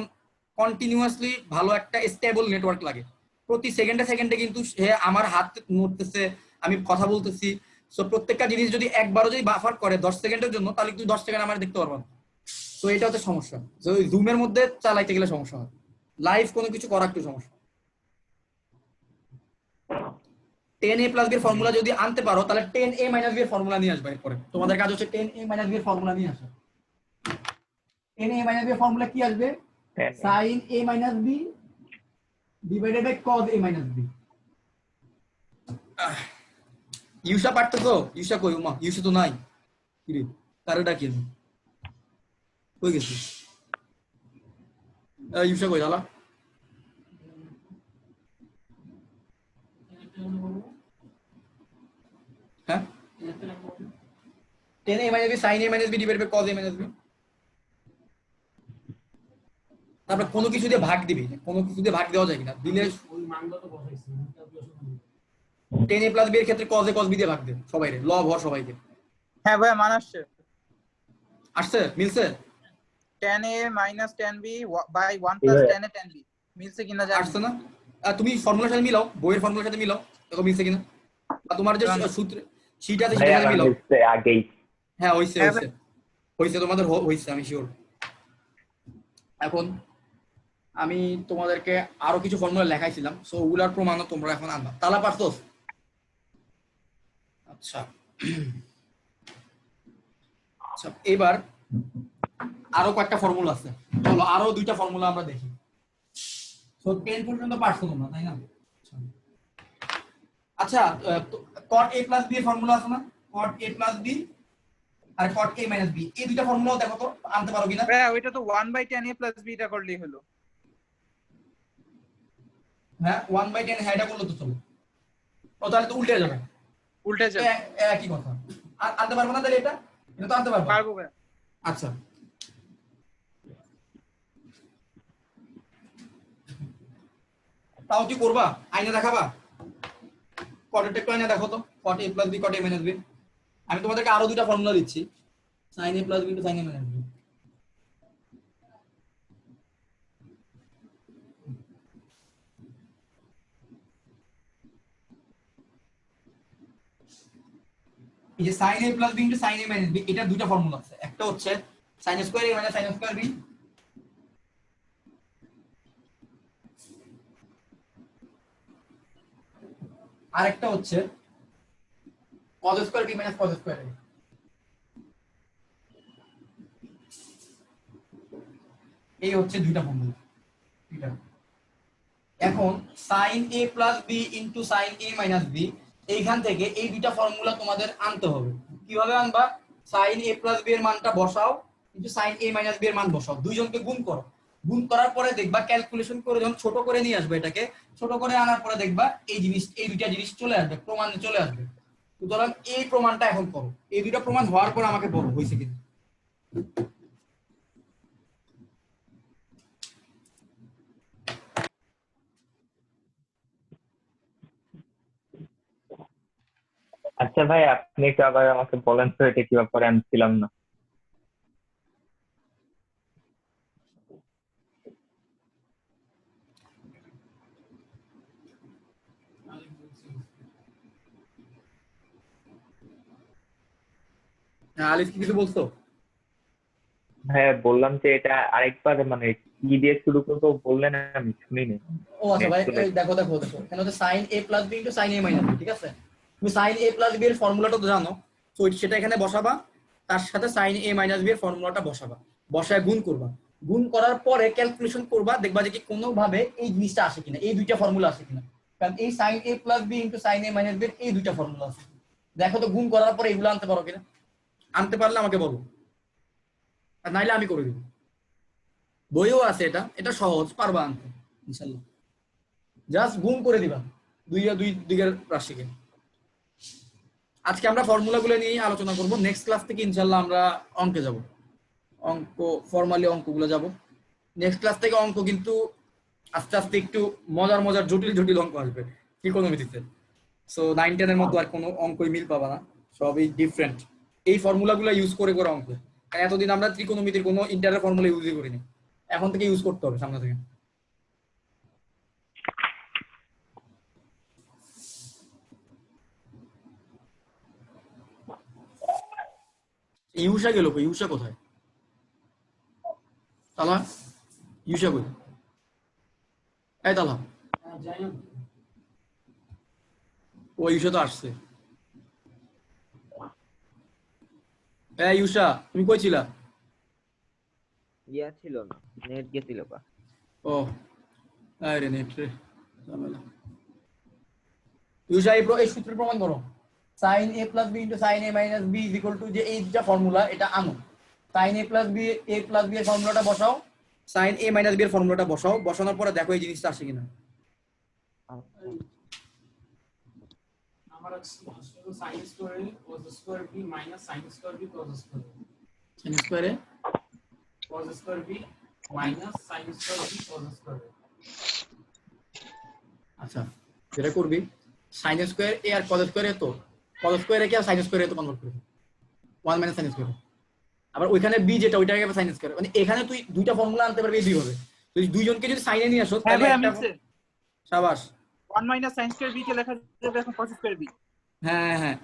কন্টিনিউয়াসলি ভালো একটা স্টেবল নেটওয়ার্ক লাগে। প্রতি সেকেন্ডে সেকেন্ডে কিন্তু সে আমার হাত নড়তেছে, আমি কথা বলতেছি। সো প্রত্যেকটা জিনিস যদি একবারও যদি বাফার করে 10 সেকেন্ডের জন্য, তাহলে তুমি 10 সেকেন্ড আমার দেখতে পারবো না। তো এটা হচ্ছে সমস্যা। তো জুমের মধ্যে চালাইতে গেলে সমস্যা হয়, লাইভ কোনো কিছু করা একটু সমস্যা। 10a + b এর ফর্মুলা যদি আনতে পারো তাহলে 10a - b এর ফর্মুলা নিয়ে আসবে। এরপরে তোমাদের কাজ হচ্ছে 10a - b এর ফর্মুলা নিয়ে আসা। 10a - b এর ফর্মুলা কি আসবে? sin a - b divided by cos a - b। ইউসা পারতো তো? ইউসা কই? উমা ইউসা তো নাই। কি রে, কারে ডাকি আমি? কই গেছি? ইউসা কই দালা? হ্যাঁ, 10a - b sin a - b divided by cos a - b। তারপর কোনো কিছু দিয়ে ভাগ দিবি, কোনো কিছু দিয়ে ভাগ দেওয়া যায় কিনা দিলে ওই মানটা তো বসাইছি। 10a + b এর ক্ষেত্রে cos a cos b দিয়ে ভাগ দে সবাইরে, লব হর সবাইকে। হ্যাঁ ভাই মান আসছে। আসছে? মিলছে? 10a - 10b by 1 + 10a 10b মিলছে কিনা জানি আসছে না? তুমি ফর্মুলার সাথে মিলাও, বইয়ের ফর্মুলার সাথে মিলাও, দেখো মিলছে কিনা। আর তোমার যে সূত্র শীট আছে ভাই সেটার সাথে আমার মিলাও। মিলছে আগেই। হ্যাঁ হইছে হ্যাঁ হইছে হইছে, তোমাদের হইছে, আমি শিওর। এখন আমি তোমাদেরকে আরো কিছু ফর্মুলা লেখাইছিলাম, সো ওগুলার প্রমাণও তোমরা এখন আনবা। তালা পারছোস? আচ্ছা আচ্ছা, এবার আরো কয়েকটা ফর্মুলা আছে, চলো আরো 2টা ফর্মুলা আমরা দেখি। সো 10 পর্যন্ত পারছো তোমরা, তাই না? আচ্ছা, cot a + b এর ফর্মুলা আছে না? cot a + b R cot a - b, এই দুইটা ফর্মুলাও দেখো তো আনতে পারো কিনা। ভাই ওইটা তো 1/10a + b টা করলেই হলো। হ্যাঁ 1/10, হ্যাঁ এটা করলে তো চলো। ও তাহলে তো উল্টে যাবে, উল্টে যাবে। একই কথা। আর আনতে পারবো না তাহলে এটা তো আনতে পারবো। পারবো ভাই। আচ্ছা, তাও কি করবা? আইনা দেখাবা? কটের একটু আইনা দেখো তো, cot a + b cot a - b। আমি তোমাদেরকে আরো 2টা ফর্মুলা দিচ্ছি, sin a + b sin a - b। এই যে sin a + b sin a - b, এটা 2টা ফর্মুলা আছে। একটা হচ্ছে sin a² a - sin a² b, আর একটা হচ্ছে cos² b - cos² a। এই হচ্ছে 2টা ফর্মুলা। ঠিক আছে, এখন sin a + b sin a - b, এইখান থেকে এই 2টা ফর্মুলা তোমাদের আনতে হবে। কিভাবে আনবা? sin a + b এর মানটা বসাও, sin a - b এর মান বসাও, দুইজনকে গুণ করো। গুণ করার পরে দেখবা ক্যালকুলেশন করে যখন ছোট করে নিয়ে আসবে, এটাকে ছোট করে আনার পরে দেখবা এই জিনিস, এই 2টা জিনিস চলে আসবে, প্রমাণে চলে আসবে। সুতরাং এই প্রমাণটা এখন করো। এই 2টা প্রমাণ হওয়ার পর আমাকে বলো হইছে কিনা। আচ্ছা ভাই, আপনি একটু আবার আমাকে বলেন তো এটা কি ব্যাপারে, আমি ছিলাম না। হ্যাঁ, আলিফ কি কিছু বলছো? হ্যাঁ বললাম যে এটা আরেকবার মানে কি দিয়ে শুরু করবো বললেন, আমি শুনিনি। ও আচ্ছা ভাই, এই দেখো দেখো দেখো, এখানে হচ্ছে sin a + b sin a - b, ঠিক আছে? তুমি sin a + b এর ফর্মুলাটা তো জানো, তো সেটা এখানে বসাবা, তার সাথে sin a - b এর ফর্মুলাটা বসাবা, বসায় গুণ করবা। গুণ করার পরে ক্যালকুলেশন করবা, দেখবা যে কি কোনো ভাবে এই জিনিসটা আসে কিনা, এই 2টা ফর্মুলা আসে কিনা। কারণ এই sin a + b sin a - b এর এই 2টা ফর্মুলা আছে। দেখো তো গুণ করার পরে এগুলো আনতে পারো কিনা। আনতে পারলে আমাকে বলো, আর নাইলে আমি করে দিব। বইও আছে, এটা এটা সহজ, পারবা আনতে ইনশাআল্লাহ। জাস্ট গুণ করে দিবা দুই দিকের রাশিকে। আজকে আমরা ফর্মুলাগুলো নিয়ে আলোচনা করব, নেক্সট ক্লাস থেকে ইনশাআল্লাহ আমরা অঙ্কে যাব, অঙ্ক ফর্মালি অঙ্কগুলো যাব। নেক্সট ক্লাস থেকে অঙ্ক কিন্তু আস্তে আস্তে একটু মজার মজার জটিল জটিল অঙ্ক আসবে ত্রিকোণমিতিতে। সো 9-10 এর মতো আর কোনো অঙ্কই মিল পাবা না, সবই ডিফারেন্ট। এই ফর্মুলাগুলো ইউজ করে করে অঙ্ক, কারণ এতদিন আমরা ত্রিকোণমিতির কোনো ইন্টারের ফর্মুলা ইউজই করিনি, এখন থেকে ইউজ করতে হবে সামনে থেকে। ইউষা গেল কই? ইউষা কোথায়? তালা, ইউষা কই? এই তালা, ও ইউষা তো আসছে। এই ইউষা, তুমি কই ছিলা? ইয়া ছিল না, নেট গেছিল বা। ও আরে নেট রে, ঝামেলা। ইউষা এই সূত্র প্রমাণ করো, sin a plus b into sin a minus b is equal to, যে এই দুটা ফর্মুলা এটা আনো, sin a plus b এর ফর্মুলাটা বসাও, sin a minus b এর ফর্মুলাটা বসাও, বসানোর পরে দেখো এই জিনিসটা আসে কিনা। আমার sin square a cos square b minus sin square b cos square a, sin square a cos square b minus sin square b cos square a। আচ্ছা, যেটা করবি sin স্কয়ার a আর cos স্কয়ার a, তো cos স্কয়ার a কে sin স্কয়ার a তো কনভার্ট করবি 1 minus sin স্কয়ার a। আবার ওইখানে b যেটা ওইটাকে sin স্কয়ার, মানে এখানে তুই দুইটা ফর্মুলা আনতে পারবি দুই ভাবে। তুই দুইজনকে যদি sin এ নিয়ে আসো তাহলে একটা, শাবাশ, 1 minus sin স্কয়ার b কে লেখা যাবে এখন cos স্কয়ার b। হ্যাঁ হ্যাঁ,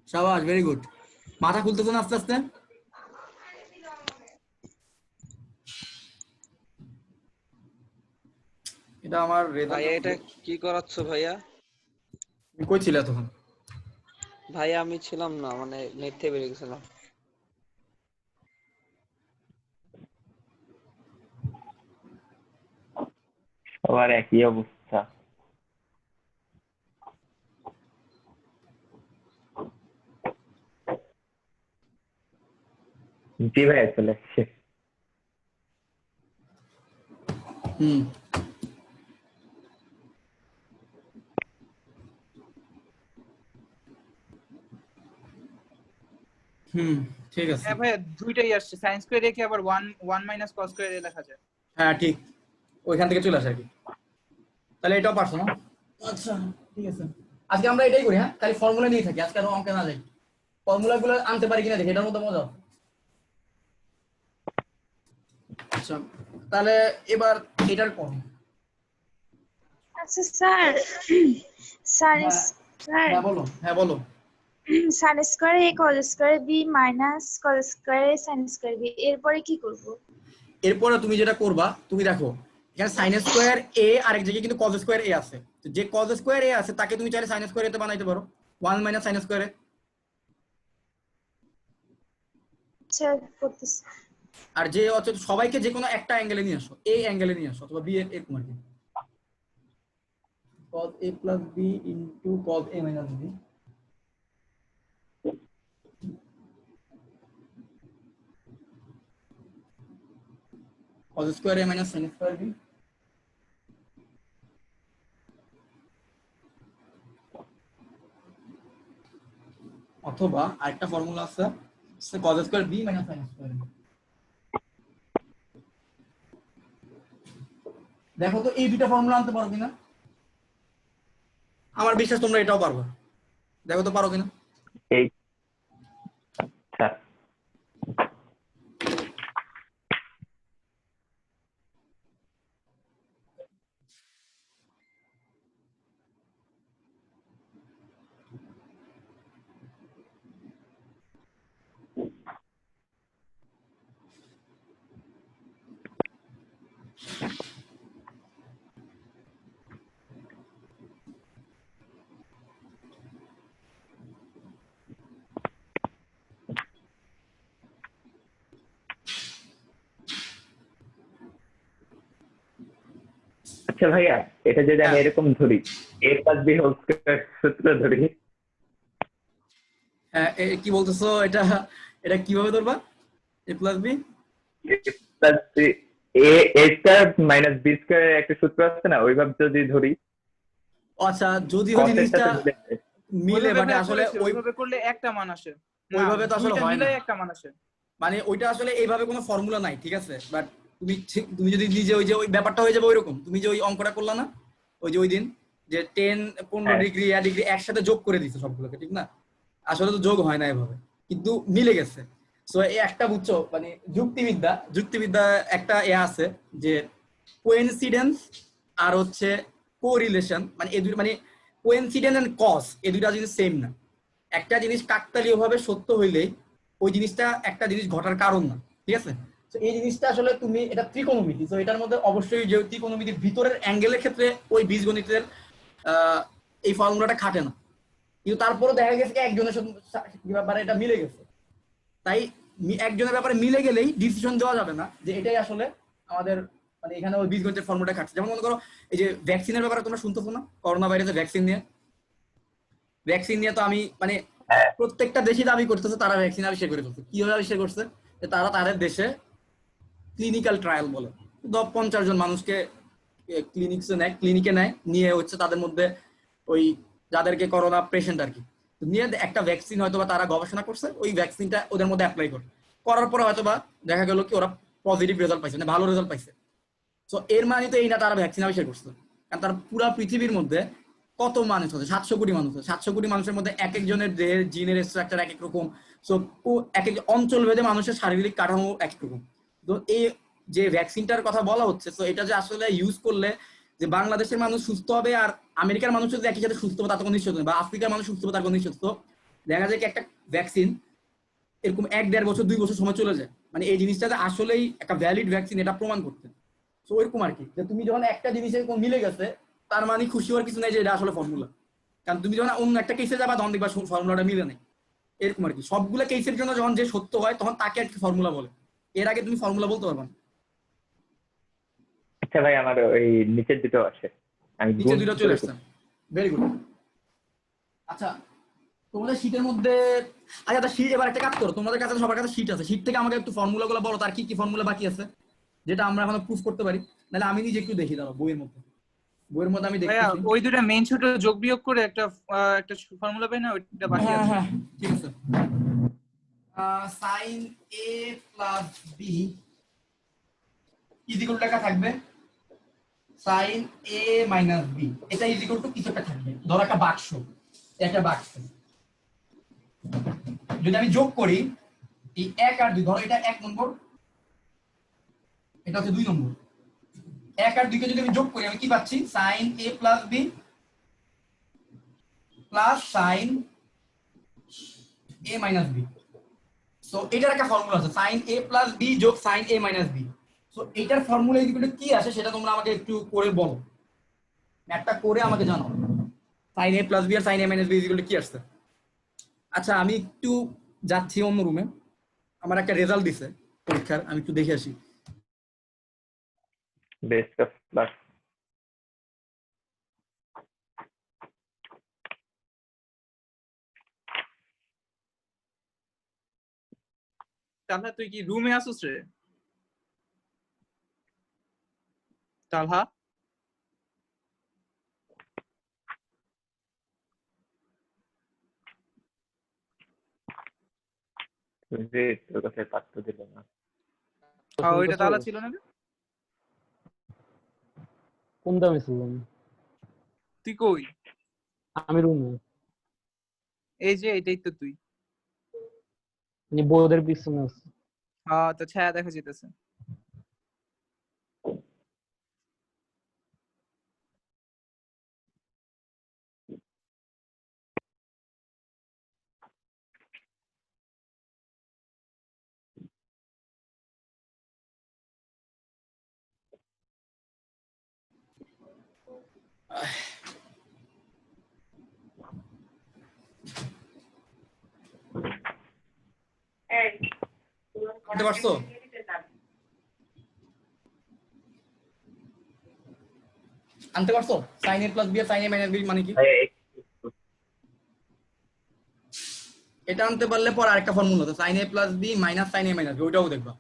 শাবাশ, ভেরি গুড। মাথা খুলতেছ না আস্তে আস্তে? এটা আমার ভাইয়া এটা কি করাচ্ছ ভাইয়া? তুমি কই ছিলে তখন? ভাইয়া আমি ছিলাম না, মানে নেট থেকে বেরিয়ে গেছিলাম। সবার একই অবস্থা। জি ভাইয়া চলে এসছে। হুম হুম, ঠিক আছে। হ্যাঁ ভাই দুইটাই আসছে, sin স্কয়ার a কে আবার 1 minus cos স্কয়ার a লেখা যায়। হ্যাঁ ঠিক, ওইখান থেকে চলে আসে আর কি। তাহলে এটাও পারছো না? আচ্ছা ঠিক আছে, আজকে আমরা এটাই করি। হ্যাঁ, খালি ফর্মুলা নিয়ে থাকি, আজকে আর অঙ্কে না যাই। ফর্মুলাগুলো আনতে পারি কিনা দেখি, এটার মধ্যে মজা। আচ্ছা তাহলে এবার এটার করো। আচ্ছা স্যার, স্যার হ্যাঁ বলো, হ্যাঁ বলো। sin square a cos square b minus cos square a sin square b, এরপরে কি করব? এরপরে তুমি যেটা করবা, তুমি দেখো এখানে sin স্কয়ার a আরেক জায়গায় কিন্তু cos স্কয়ার a আছে, তো যে cos স্কয়ার a আছে তাকে তুমি চাইলে sin স্কয়ার a তে বানাইতে পারো 1 minus sin স্কয়ার a। আচ্ছা করতেছি। আর যে হচ্ছে সবাইকে যে কোনো একটা অ্যাঙ্গেলে নিয়ে আসো, এই অ্যাঙ্গেলে নিয়ে আসো, অথবা b এর এরকম আর কি, cos a plus b into cos a minus b। cos square a minus sin square b। অথবা আরেকটা ফর্মুলা আছে, cos square b minus sin square b। দেখো তো এই দুটো ফর্মুলা আনতে পারো কিনা, আমার বিশ্বাস তোমরা এটাও পারবে। দেখো তো পারো কিনা। এই আচ্ছা আচ্ছা ভাইয়া, এটা যদি আমি এরকম ধরি a plus b whole square সূত্র ধরি, হ্যাঁ কি বলতেছো? এটা এটা কিভাবে ধরবা? a plus b plus a square minus b square একটা সূত্র আছে না, ওইভাবে যদি ধরি। আচ্ছা যদিও জিনিসটা মিলে, বাট আসলে ওইভাবে করলে একটা মান আসে, ওইভাবে তো আসলে হয় না, মিলে একটা মান আসে। মানে ওইটা আসলে এইভাবে কোনো ফর্মুলা নাই, ঠিক আছে, বাট তুমি যদি নিজে ওই যে ওই ব্যাপারটা হয়ে যাবে ওইরকম, তুমি যে ওই অঙ্কটা করলা না ওই যে ওই দিন যে 10-15 ডিগ্রি ডিগ্রি একসাথে যোগ করে দিছো সবগুলোকে, ঠিক না? আসলে তো যোগ হয় না এভাবে, কিন্তু মিলে গেছে। সো এই একটা বুঝছো মানে যুক্তিবিদ্যা একটা আছে যে কোইন্সিডেন্স আর হচ্ছে কোরিলেশন, মানে এই দুই মানে কোইন্সিডেন্স এন্ড কজ এই দুইটা জিনিস সেম না। একটা জিনিস কাকতালীয় ভাবে সত্য হইলেই ওই জিনিসটা একটা জিনিস ঘটার কারণ না, ঠিক আছে? তো এই জিনিসটা আসলে তুমি এটা ত্রিকোণমিতি, তো এটার মধ্যে অবশ্যই যে ত্রিকোণমিতির ভিতরের অ্যাঙ্গেলের ক্ষেত্রে ওই বীজগণিতের এই ফর্মুলাটা খাটে না, কিন্তু তারপরে দেখা গেছে একজনের ব্যাপারে এটা মিলে গেছে। তাই একজনের ব্যাপারে মিলে গেলেই ডিসিশন দেওয়া যাবে না যে এটাই আসলে আমাদের মানে এখানে ওই বীজগণিতের ফর্মুলাটা খাটছে। যেমন মনে করো এই যে ভ্যাকসিনের ব্যাপারে তোমরা শুনতেছো না, করোনা ভাইরাসের ভ্যাকসিন নিয়ে তো আমি মানে প্রত্যেকটা দেশই দাবি করতেছে তারা ভ্যাকসিন আবিষ্কার করে ফেলছে। কিভাবে আবিষ্কার করছে? যে তারা তাদের দেশে ক্লিনিক্যাল ট্রায়াল বলে 50 জন মানুষকে ক্লিনিকে নেয়, নিয়ে হচ্ছে তাদের মধ্যে ওই যাদেরকে করোনা পেশেন্ট আর কি নিয়ে একটা ভ্যাকসিন হয়তো বা তারা গবেষণা করছে, ওই ভ্যাকসিনটা ওদের মধ্যে অ্যাপ্লাই করার পরে হয়তো বা দেখা গেল কি ওরা পজিটিভ রেজাল্ট পাইছে, মানে ভালো রেজাল্ট পাইছে। তো এর মানে তো এই না তারা ভ্যাকসিন আবিষ্কার করছে, কারণ তার পুরো পৃথিবীর মধ্যে কত মানুষ আছে, 700 কোটি মানুষ আছে, 700 কোটি মানুষের মধ্যে এক একজনের দেহের জিনের স্ট্রাকচার এক এক রকম, সো এক এক অঞ্চল ভেদে মানুষের শারীরিক কাঠামো এক এক রকম। তো এই যে ভ্যাকসিনটার কথা বলা হচ্ছে, তো এটা যে আসলে ইউজ করলে যে বাংলাদেশের মানুষ সুস্থ হবে আর আমেরিকার মানুষ যদি একই সাথে সুস্থ হবে তার কোনো নিশ্চিত নেই, বা আফ্রিকার মানুষ সুস্থ হবে তার কোনো নিশ্চিত। দেখা যায় কি একটা ভ্যাকসিন এরকম 1-1.5 বছর 2 বছর সময় চলে যায়, মানে এই জিনিসটা যে আসলেই একটা ভ্যালিড ভ্যাকসিন এটা প্রমাণ করতে। তো ওইরকম আর কি, যে তুমি যখন একটা জিনিসের মিলে গেছে তার মানে খুশি হওয়ার কিছু নাই যে এটা আসলে ফর্মুলা, কারণ তুমি যখন অন্য একটা কেসে যাবা তখন দেখবা ফর্মুলাটা মিলে নেই। এরকম আর কি, সবগুলো কেসের জন্য যখন যে সত্য হয় তখন তাকে আর কি ফর্মুলা বলে, এর আগে তুমি ফর্মুলা বলতে পারবা না। আচ্ছা ভাই, আমার ওই নিচের দুটো আছে, আমি নিচে দুটো চলে আসছে, ভেরি গুড। আচ্ছা তোমাদের শীটের মধ্যে আচ্ছা শীট, এবার একটা কাজ করো, তোমাদের কাছে সবার কাছে শীট আছে, শীট থেকে আমাকে একটু ফর্মুলা গুলো বলো, তার কি কি ফর্মুলা বাকি আছে যেটা আমরা এখনো প্রুফ করতে পারি, নাহলে আমি নিজে একটু দেখি দাঁড়াও বইয়ের মধ্যে আমি দেখতেছি। ওই দুটো মেইন ছোট যোগ বিয়োগ করে একটা ফর্মুলা পাই না, ওইটা বাকি আছে। হ্যাঁ ঠিক আছে। sin a plus b equal টাকা থাকবে sin a minus b, এটা ইকুয়াল টু কিছু একটা থাকবে, ধরো একটা বাক্স, যদি আমি যোগ করি এই 1 আর 2, ধরো এটা 1 নম্বর, এটা হচ্ছে 2 নম্বর, 1 আর 2 কে যদি আমি যোগ করি আমি কি পাচ্ছি? sin a plus b plus sin a minus b। So এটার একটা ফর্মুলা আছে sin a plus b যোগ sin a minus b। So এটার ফর্মুলা ইকুয়াল টু কি আসে সেটা তোমরা আমাকে একটু করে বলো, ম্যাথটা করে আমাকে জানাও, sin a plus b আর sin a minus b equal to কি আসছে। আচ্ছা আমি একটু যাচ্ছি অন্য রুমে, আমার একটা রেজাল্ট দিছে পরীক্ষার, আমি একটু দেখে আসি। Best of luck. তাহলে তুই কি রুমে আসছিস রে? তালহা তোর কাছে পাত্র দিল না, ওইটা তালা ছিল না? কোন দামে ছিল? তুই কই? আমি রুমে, এই যে এটাই তো তুই। বোর্ডের পিছনে আছে। হ্যাঁ তো ছায়া দেখা যেতেছে। করতে পারছো? আনতে পারছো sin a plus b আর sin a minus b মানে কি? এটা আনতে পারলে পর আরেকটা ফর্মুলা আছে sin a plus b minus sin a minus b, ওইটাও দেখবা,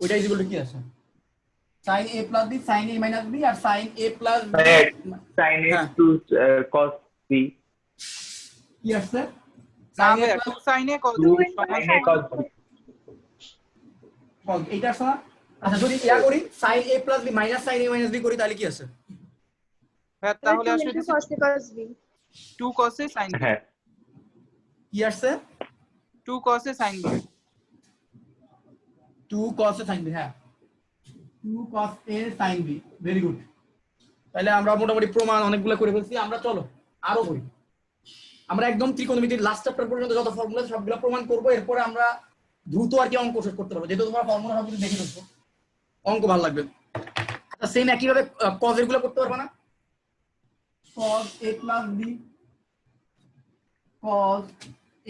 ওইটা ইকুয়াল টু কি আছে? sin a plus b sin a minus b আর sin a plus b sin a to cos b কি আছে? sin a cos sin a cos b এইটা আছে না? আচ্ছা যদি ইয়া করি sin a plus b minus sin a minus b করি তাহলে কি আসে? হ্যাঁ তাহলে 2 আসবে into cos a cos b 2 cos a sin b, হ্যাঁ কি আসছে? 2 cos a sin b। 2 cos a sin b, হ্যাঁ 2 cos a sin b, very good. তাহলে আমরা মোটামুটি প্রমাণ অনেকগুলো করে ফেলছি, আমরা চলো আরো করি। আমরা একদম ত্রিকোণমিতির লাস্ট চ্যাপ্টার পর্যন্ত যত ফর্মুলা সবগুলো প্রমাণ করব, এরপরে আমরা দ্রুত আর কি অঙ্ক শেষ করতে পারবো, যেহেতু তোমরা ফর্মুলা সবকিছু দেখে ফেলছো, অঙ্ক ভালো লাগবে। আচ্ছা সেম একইভাবে cos এর গুলো করতে পারবা না? cos a plus b cos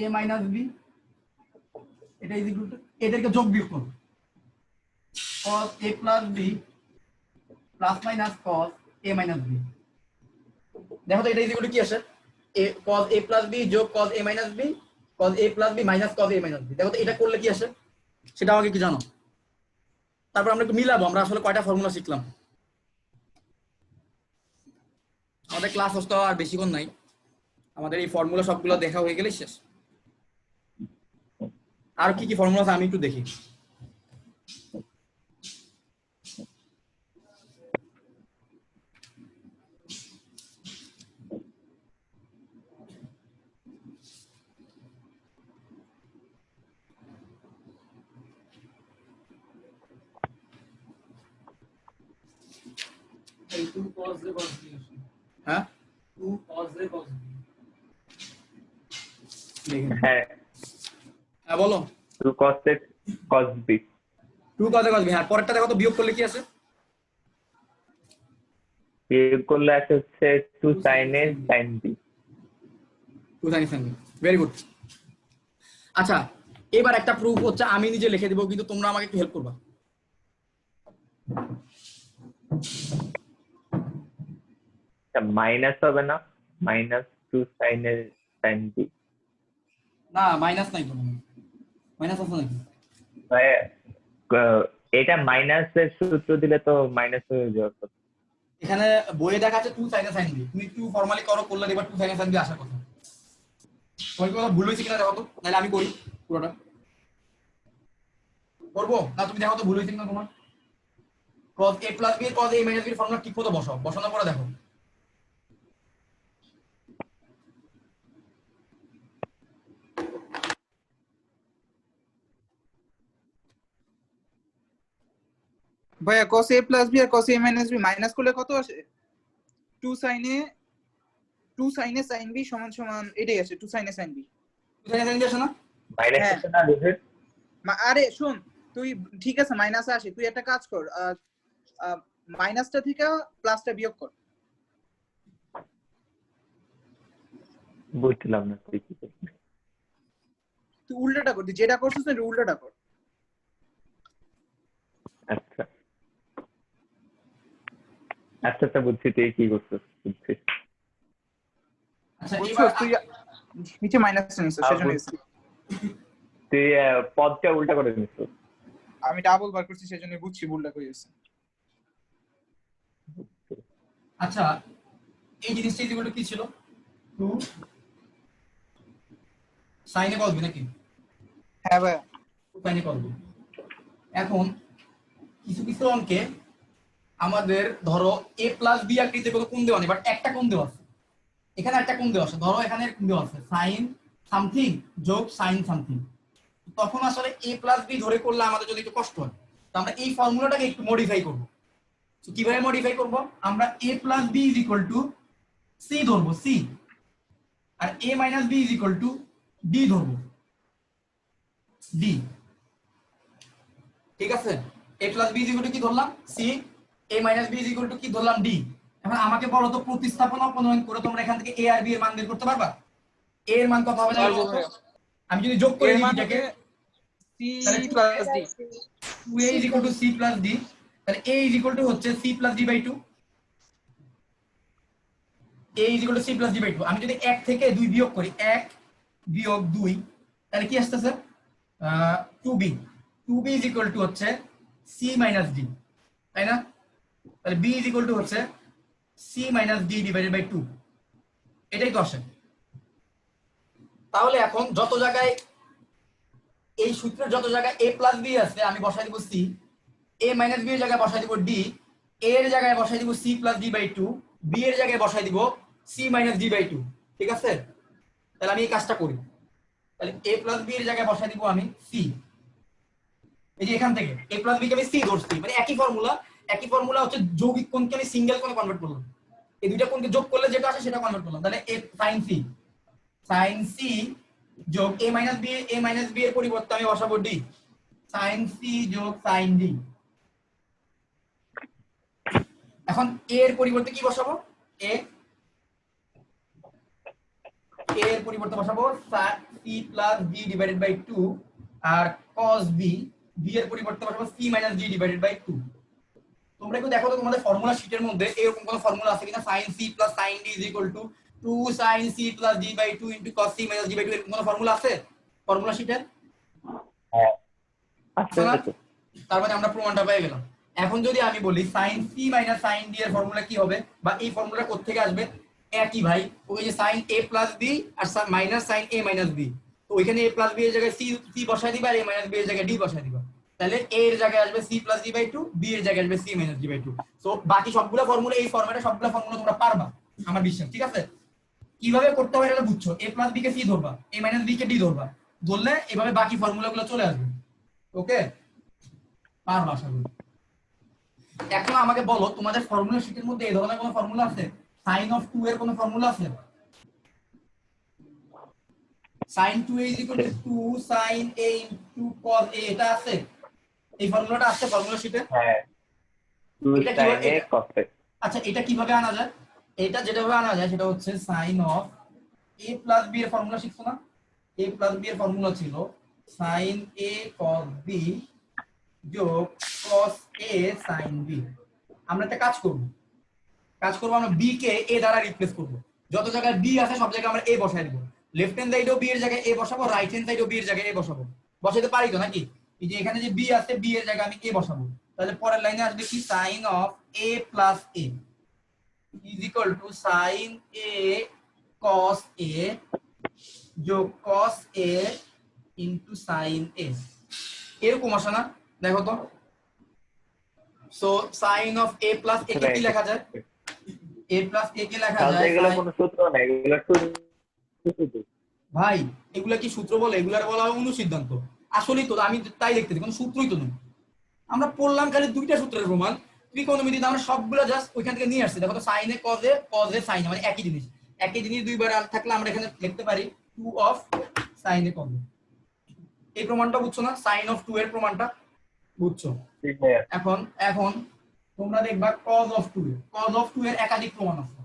a minus b, এটা ইজ ইকুয়াল টু, এদেরকে যোগ বিয়োগ করো, cos a plus b plus minus cos a minus b। দেখো তো এটা ইজ ইকুয়াল টু কি আসে? a cos a plus b যোগ cos a minus b cos a plus b minus cos a minus b। দেখো তো এটা করলে কি আসে সেটা আমাকে কি জানো? তারপর আমরা একটু মিলাবো আমরা আসলে কয়টা ফর্মুলা শিখলাম। আমাদের ক্লাস হচ্ছে আর বেশিক্ষণ নাই, আমাদের এই ফর্মুলা সবগুলো দেখা হয়ে গেলে শেষ। আর কি কি ফর্মুলা আছে আমি একটু দেখি। এই 2 cos a cos b আসে। হ্যাঁ 2 cos a cos b। দেখেন হ্যাঁ হ্যাঁ বলো 2 cos a cos b 2 cos a cos b। হ্যাঁ পরেরটা দেখো তো বিয়োগ করলে কি আসে? বিয়োগ করলে আসে হচ্ছে 2 sin a sin b। 2 sin a sin b, very good. আচ্ছা এবার একটা প্রুফ হচ্ছে আমি নিজে লিখে দিব, কিন্তু তোমরা আমাকে একটু হেল্প করবা। মাইনাস হবে না? Minus 2 sin a sin b। না মাইনাস নাই তো, মাইনাস আছে নাকি? এটা মাইনাসের সূত্র দিলে তো মাইনাস হয়ে যাওয়ার কথা। এখানে বইয়ে দেখা আছে 2 sin a sin b, তুমি একটু ফর্মালি করো, করলে এবার 2 sin a sin b আসার কথা। তোমার কথা ভুল হয়েছে কিনা দেখো তো, নাহলে আমি করি পুরোটা। করবো না তুমি দেখো তো ভুল হয়েছে কিনা তোমার। cos a plus b cos a minus b এর ফর্মুলা ঠিক মতো বসাও, বসানোর পরে দেখো। ভাইয়া cos a plus b আর cos a minus b minus করলে কত আসে? 2 sin a sin b সমান সমান এটাই আসে, 2 sin a sin b। 2 sin a sin b আসে না? মাইনাস হ্যাঁ। হচ্ছে না রোহিত? আরে শুন, তুই ঠিক আছে মাইনাস আসে, তুই একটা কাজ কর, মাইনাসটা থেকে প্লাসটা বিয়োগ কর। বুঝলাম না তুই কি করছিস। তুই উল্টাটা কর, তুই যেটা করছিস না উল্টাটা কর। আচ্ছা আচ্ছা আচ্ছা বুঝছি তুই কি করছিস, বুঝছি। আচ্ছা বুঝছস? এবার তুই নিচে মাইনাসটা নিছিস সেজন্য এসেছে। তুই পদটা উল্টা করে নিছিস। আমি ডাবল বার করছি সেজন্য বুঝছি ভুলটা কই গেছে। আচ্ছা এই জিনিসটা ইকুয়াল টু কি ছিল? 2 sin a cos b নাকি? হ্যাঁ ভাইয়া 2 sin a cos b। এখন কিছু কিছু অঙ্কে আমাদের ধরো a plus b আকৃতির কোনো কোণ দেওয়া নেই, বাট একটা কোণ দেওয়া আছে, এখানে একটা কোণ দেওয়া আছে, ধরো এখানে কোণ দেওয়া আছে sin সামথিং যোগ sin সামথিং। তখন আসলে a plus b ধরে করলে আমাদের যদি একটু কষ্ট হয়, তো আমরা এই ফর্মুলাটাকে একটু মডিফাই করব। তো কিভাবে মডিফাই করব? আমরা a plus b is equal to c ধরবো, c, R a minus b is equal to d ধরবো, d। ঠিক আছে, a plus b is equal to কি ধরলাম? c, a minus b is equal to কি ধরলাম? d। এখন আমাকে বলো তো প্রতিস্থাপন প্রণয়ন করে তোমরা এখান থেকে a আর b এর মান বের করতে পারবা? a এর মান কত হবে জানো তো? আমি যদি যোগ করি এটাকে c plus d, 2a is equal to c plus d, তাহলে a is equal to হচ্ছে c plus d by 2, a is equal to c plus d by 2। আমি যদি 1 থেকে 2 বিয়োগ করি, 1 বিয়োগ 2, তাহলে কি আসতেছে? 2b, 2b is equal to হচ্ছে c minus d, তাই না? তাহলে b is equal to হচ্ছে c minus d divided by 2, এটাই তো আসে। তাহলে এখন যত জায়গায় এই সূত্রের যত জায়গায় a plus b আছে আমি বসাই দিব c, a মাইনাস বি এর জায়গায় বসাই দিব d, a এর জায়গায় বসাই দিব c plus d by 2, b এর জায়গায় বসাই দিব c মাইনাস d বাই 2। ঠিক আছে, তাহলে আমি এই কাজটা করি। তাহলে a প্লাস b এর জায়গায় বসাই দিব আমি c, এই যে এখান থেকে a প্লাস b কে আমি c ধরছি, মানে একই ফর্মুলা হচ্ছে যৌগিক কোণকে আমি সিঙ্গেল কোণে কনভার্ট করলাম। এই দুইটা কোণকে যোগ করলে যেটা আসে সেটা কনভার্ট করলাম। তাহলে a sin c যোগ a মাইনাস b এর পরিবর্তে আমি বসাবো d, sin c যোগ sin d। এখন a এর পরিবর্তে কি বসাবো? a এর পরিবর্তে বসাবো c plus d divided by 2, আর cos b এর পরিবর্তে বসাবো c minus d divided by 2। তোমরা একটু দেখো তো তোমাদের ফর্মুলা শীটের মধ্যে এরকম কোন ফর্মুলা আছে কিনা, sin c plus sin d is equal to 2 sin c plus d by 2 into cos c minus d by 2, এরকম কোন ফর্মুলা আছে ফর্মুলা শীটে? হ্যাঁ আছে তো। তার মানে আমরা প্রমাণটা পেয়ে গেলাম। এখন যদি আমি বলি sin c minus sin d এর ফর্মুলা কি হবে, বা এই ফর্মুলা কোথা থেকে আসবে? একই ভাই, ওই যে sin a প্লাস b আর minus sin a minus b, তো ওইখানে a প্লাস b এর জায়গায় c বসাই দিবা, আর a মাইনাস b এর জায়গায় d বসাই দিবা। তাহলে a এর জায়গায় আসবে c plus d by 2, b এর জায়গায় আসবে c minus d by 2। So বাকি সবগুলো ফর্মুলা এই ফরম্যাটে সবগুলো ফর্মুলা তোমরা পারবা আমার বিশ্বাস। ঠিক আছে, কিভাবে করতে হবে এটা বুঝছো? a plus b K c ধরবা, a minus b K d ধরবা, ধরলে এভাবে বাকি ফর্মুলাগুলো চলে আসবে। ওকে, পারবা আশা করি। এখন আমাকে বলো তোমাদের ফর্মুলা শীটের মধ্যে এই ধরনের কোনো ফর্মুলা আছে? sin of 2 এর কোনো ফর্মুলা আছে? sin 2a is equal to 2 sin a into cos a, এটা আছে? এই ফর্মুলাটা আছে ফর্মুলা শীটে? হ্যাঁ 2 এটা sin কিভাবে- a cos a। আচ্ছা, এটা কিভাবে আনা যায়? এটা যেভাবে আনা যায় সেটা হচ্ছে sin of a plus b এর ফর্মুলা শিখছো না? a plus b এর ফর্মুলা ছিল sin a cos b যোগ cos a sin b। আমরা একটা কাজ করব আমরা b কে a দ্বারা রিপ্লেস করব। যত জায়গায় b আছে সব জায়গায় আমরা a বসাই দেব। লেফট হ্যান্ড সাইডেও b এর জায়গায় a বসাবো, রাইট হ্যান্ড সাইডেও b এর জায়গায় a বসাবো। বসাইতে পারি তো নাকি? এই যে এখানে যে b আছে, b এর জায়গায় আমি a বসাবো। তাহলে পরের লাইনে আসবে কি, sin of a plus a is equal to sin a cos a যোগ cos a into sin a। এরকম আসে না? দেখো তো। So sin of a plus a কে কি লেখা যায়? a plus a কে লেখা তাহলে যায় এগুলো sin- কোনো সূত্র না, এগুলো শুধু ভাই এগুলা কি সূত্র বলে? এগুলার বলা হয় অনুসিদ্ধান্ত। আসলেই তো আমি তাই দেখতেছি, কোনো সূত্রই তো নয়। আমরা পড়লাম খালি দুইটা সূত্রের প্রমাণ, ত্রিকোণমিতিতে আমরা সবগুলো জাস্ট ওইখান থেকে নিয়ে আসছি। দেখো তো, sin এ cos এ sin এ, মানে একই জিনিস দুইবার আর থাকলে আমরা এখানে লিখতে পারি 2 of sin এ cos এ। এই প্রমাণটা বুঝছো না? sin of 2 এর প্রমাণটা বুঝছো? এখন তোমরা দেখবা cos of 2 এর একাধিক প্রমাণ আছে।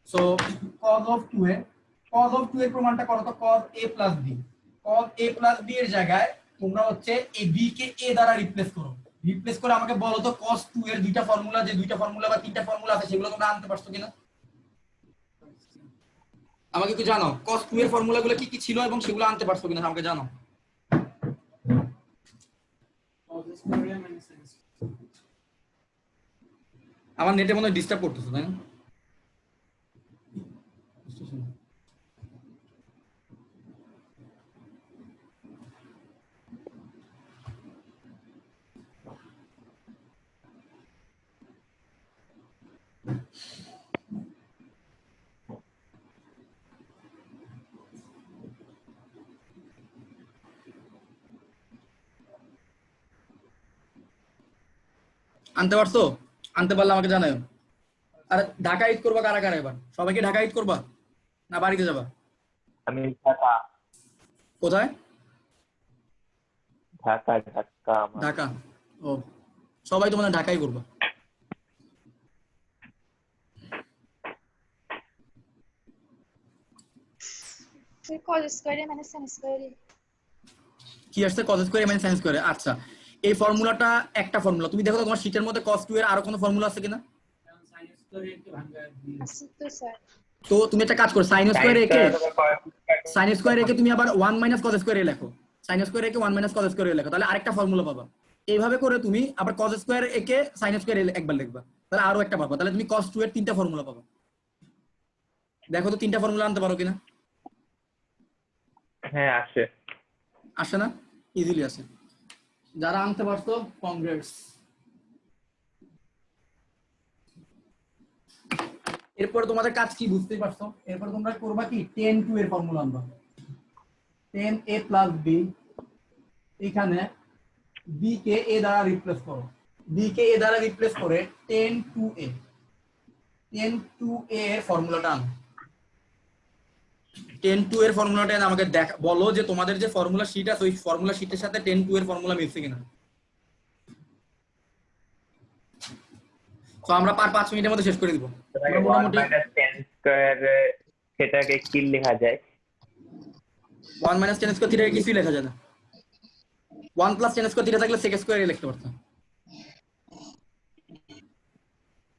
সো cos of 2 এর প্রমাণটা করো তো, cos a plus b। cos a plus b এর জায়গায় তোমরা হচ্ছে এই b কে a দ্বারা রিপ্লেস করে আমাকে বলো তো cos 2 এর দুইটা ফর্মুলা বা তিনটা ফর্মুলা আছে সেগুলো তোমরা আনতে পারছো কিনা? আমাকে একটু জানো cos 2 এর ফর্মুলাগুলো কি কি ছিল এবং সেগুলো আনতে পারছো কিনা আমাকে জানো। cos square a minus sin square। আমার নেটে মনে হয় ডিস্টার্ব করতেছে, তাই না? আনতে পারছো? আনতে পারলে আমাকে জানাও। আর ঢাকা ঈদ করবা কারা কারা? এবার সবাইকে ঢাকা ঈদ করবা না বাড়িতে যাবা? আমি ঢাকা কোথায়? আমার। ঢাকা। ও, সবাই তো মানে ঢাকাই করবা। cos square a minus sin square a। কি আসছে? cos square minus sin square. আচ্ছা, এই ফর্মুলাটা একটা ফর্মুলা। তুমি দেখো তো তোমার শীটের মধ্যে cos 2 এর আরো কোনো ফর্মুলা আছে কিনা? sin square a কে ভাঙা দিয়ে আছে তো স্যার। তো তুমি একটা কাজ করো, sin স্কয়ার একে তুমি আবার 1 মাইনাস cos স্কয়ার এ লেখো। sin স্কয়ার একে 1 মাইনাস cos স্কয়ার এ লেখো, তাহলে আরেকটা ফর্মুলা পাবা। এইভাবে করে তুমি আবার cos স্কয়ার একে sin স্কয়ার এ একবার লিখবা, তাহলে আরো একটা পাবা। তাহলে তুমি cos 2 এর তিনটা ফর্মুলা পাবা। দেখো তো তিনটা ফর্মুলা আনতে পারো কিনা? হ্যাঁ আসে আসে না? ইজিলি আসে। যারা আনতে পারছো কংগ্রেটস। এরপর তোমাদের কাজ কি বুঝতেই পারছো, এরপর তোমরা করবা কি 10 2 এর ফর্মুলা আনবা। 10a প্লাস b, এখানে b কে a দ্বারা রিপ্লেস করো, b কে a দ্বারা রিপ্লেস করে 10 2a এর ফর্মুলাটা আনো। 10 2 এর ফর্মুলাটা এনে আমাকে বলো যে তোমাদের যে ফর্মুলা শীট আছে ওই ফর্মুলা শীটের সাথে 10 2 এর ফর্মুলা মিলছে কিনা। তো আমরা 5 মিনিটের মধ্যে শেষ করে দিব। মোটামুটি 1 - 10 স্কয়ার সেটাকে কি লেখা যায়? 1 - 10 স্কয়ার থিটাকে কিছুই লেখা যায় না। 1 + 10 স্কয়ার থিটা থাকলে sec স্কয়ার লিখতে পারতাম।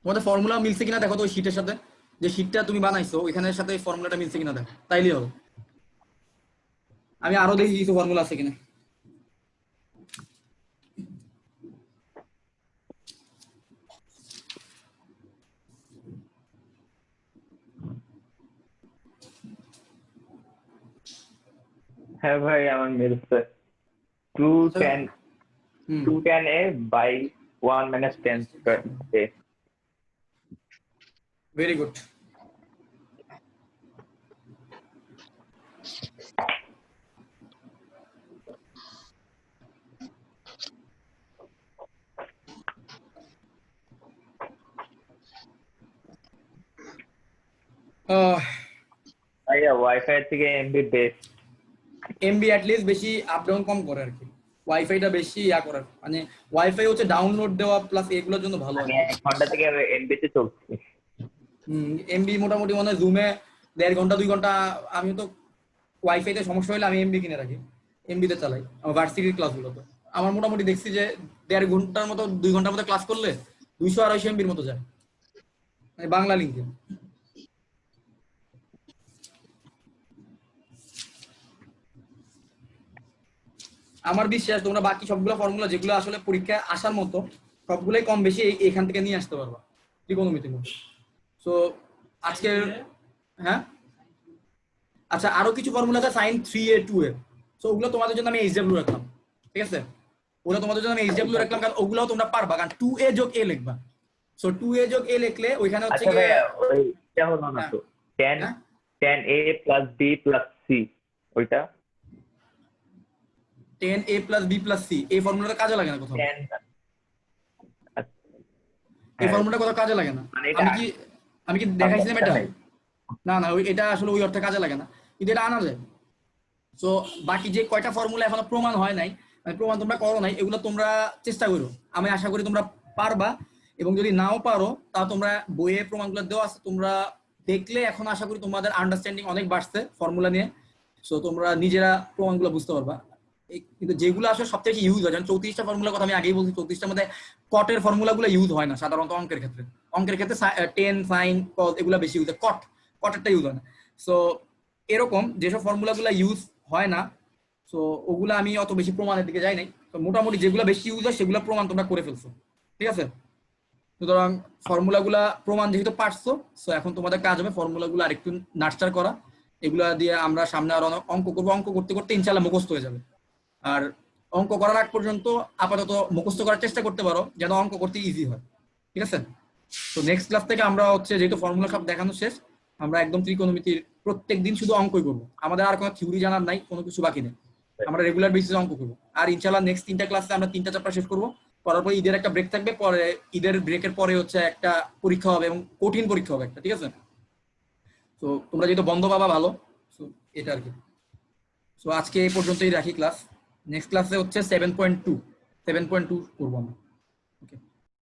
তোমাদের ফর্মুলা মিলছে কিনা দেখো তো ওই শীটের সাথে, যে শীটটা তুমি বানাইছো ওইখানের সাথে এই ফর্মুলাটা মিলছে কিনা দেখো, তাইলেই হবে। আমি আরো দেখি কিছু ফর্মুলা আছে কিনা। হ্যাঁ ভাই আমার মিলছে। 210 210a by 1 - 10 square a। Very good. ভাইয়া ওয়াইফাই থেকে MB best. MB at least বেশি আপ ডাউন কম করে আর কি, ওয়াইফাইটা বেশি ইয়া করার, মানে ওয়াইফাই হচ্ছে ডাউনলোড দেওয়া প্লাস এগুলোর জন্য ভালো আমি হয়। 1 ঘন্টা থেকে এমবি তে চলছি। এমবি মোটামুটি মনে হয় জুমে 1.5 ঘন্টা 2 ঘন্টা। আমি তো ওয়াইফাইতে সমস্যা হলে আমি এমবি কিনে রাখি, এমবিতে চালাই আমার ভার্সিটির ক্লাসগুলো। তো আমার মোটামুটি দেখছি যে 1.5 ঘন্টার মতো 2 ঘন্টার মতো ক্লাস করলে 200-250 এমবির মতো যায়, মানে বাংলা লিঙ্কে। আমার বিশ্বাস তোমরা বাকি সবগুলো ফর্মুলা যেগুলো আসলে পরীক্ষায় আসার মতো সবগুলোই কম বেশি এখান থেকে নিয়ে আসতে পারবা ত্রিকোণমিতির মধ্যে। সো আজকে হ্যাঁ আচ্ছা, আরো কিছু ফর্মুলা আছে sin 3a 2a। সো ওগুলো তোমাদের জন্য আমি এইচডব্লিউ রাখলাম, ঠিক আছে? ওগুলো তোমাদের জন্য আমি এইচডব্লিউ রাখলাম কারণ ওগুলোও তোমরা পারবা, কারণ 2a যোগ a লিখবা। সো 2a যোগ a লিখলে ওইখানে হচ্ছে আচ্ছা কি ভাইয়া ওইটা হলো না তো 10a + b + c ওইটা 10a + b + c এই ফর্মুলাটা কাজে লাগে না কোথাও। 10 এই ফর্মুলাটা কোথাও কাজে লাগে না। আমি কি দেখাইছিলাম এটা? না না, এটা আসলে ওই অর্থে কাজে লাগে না, কিন্তু এটা আনা যায়। সো বাকি যে কয়টা ফর্মুলা এখনো প্রমাণ হয় নাই, মানে প্রমাণ তোমরা করো নাই, এগুলো তোমরা চেষ্টা করো। আমি আশা করি তোমরা পারবা, এবং যদি নাও পারো তা তোমরা বইয়ে প্রমাণগুলো দেওয়া আছে, তোমরা দেখলে এখন আশা করি তোমাদের আন্ডারস্ট্যান্ডিং অনেক বাড়ছে ফর্মুলা নিয়ে। সো তোমরা নিজেরা প্রমাণগুলো বুঝতে পারবা। কিন্তু যেগুলো আসলে সবথেকে ইউজ হয়, যেমন 34টা ফর্মুলার কথা আমি আগেই বলছি, 34টার মধ্যে কটের ফর্মুলাগুলো ইউজ হয় না সাধারণত অঙ্কের ক্ষেত্রে। অঙ্কের ক্ষেত্রে টেন সাইন কস এগুলো বেশি ইউজ হয়, কটেরটা ইউজ হয় না। সো এরকম যেসব ফর্মুলাগুলো ইউজ হয় না, সো ওগুলো আমি অত বেশি প্রমাণের দিকে যাই নাই। তো মোটামুটি যেগুলো বেশি ইউজ হয় সেগুলো প্রমাণ তোমরা করে ফেলছো, ঠিক আছে? সুতরাং ফর্মুলাগুলা প্রমাণ যেহেতু পারছো, সো এখন তোমাদের কাজ হবে ফর্মুলাগুলো আরেকটু নার্চার করা। এগুলা দিয়ে আমরা সামনে আরো অনেক অঙ্ক করবো, অঙ্ক করতে করতে ইনশাল্লাহ মুখস্থ হয়ে যাবে। আর অঙ্ক করার আগ পর্যন্ত আপাতত মুখস্থ করার চেষ্টা করতে পারো যেন অঙ্ক করতে ইজি হয়, ঠিক আছে? তো নেক্সট ক্লাস থেকে আমরা হচ্ছে যেহেতু ফর্মুলা সব দেখানো শেষ, আমরা একদম ত্রিকোণমিতির প্রত্যেকদিন শুধু অঙ্কই করবো। আমাদের আর কোনো থিওরি জানার নাই, কোনো কিছু বাকি নেই। আমরা রেগুলার বেসিসে অঙ্ক করবো। আর ইনশাল্লাহ নেক্সট 3টা ক্লাসে আমরা 3টা চ্যাপ্টার শেষ করবো। করার পরে ঈদের একটা ব্রেক থাকবে, পরে ঈদের ব্রেকের পরে হচ্ছে একটা পরীক্ষা হবে, এবং কঠিন পরীক্ষা হবে একটা, ঠিক আছে? তো তোমরা যেহেতু বন্ধ পাবা ভালো, সো এটা আর কি। সো আজকে এই পর্যন্তই রাখি ক্লাস। নেক্সট ক্লাসে হচ্ছে 7.2 করবো আমরা। ওকে।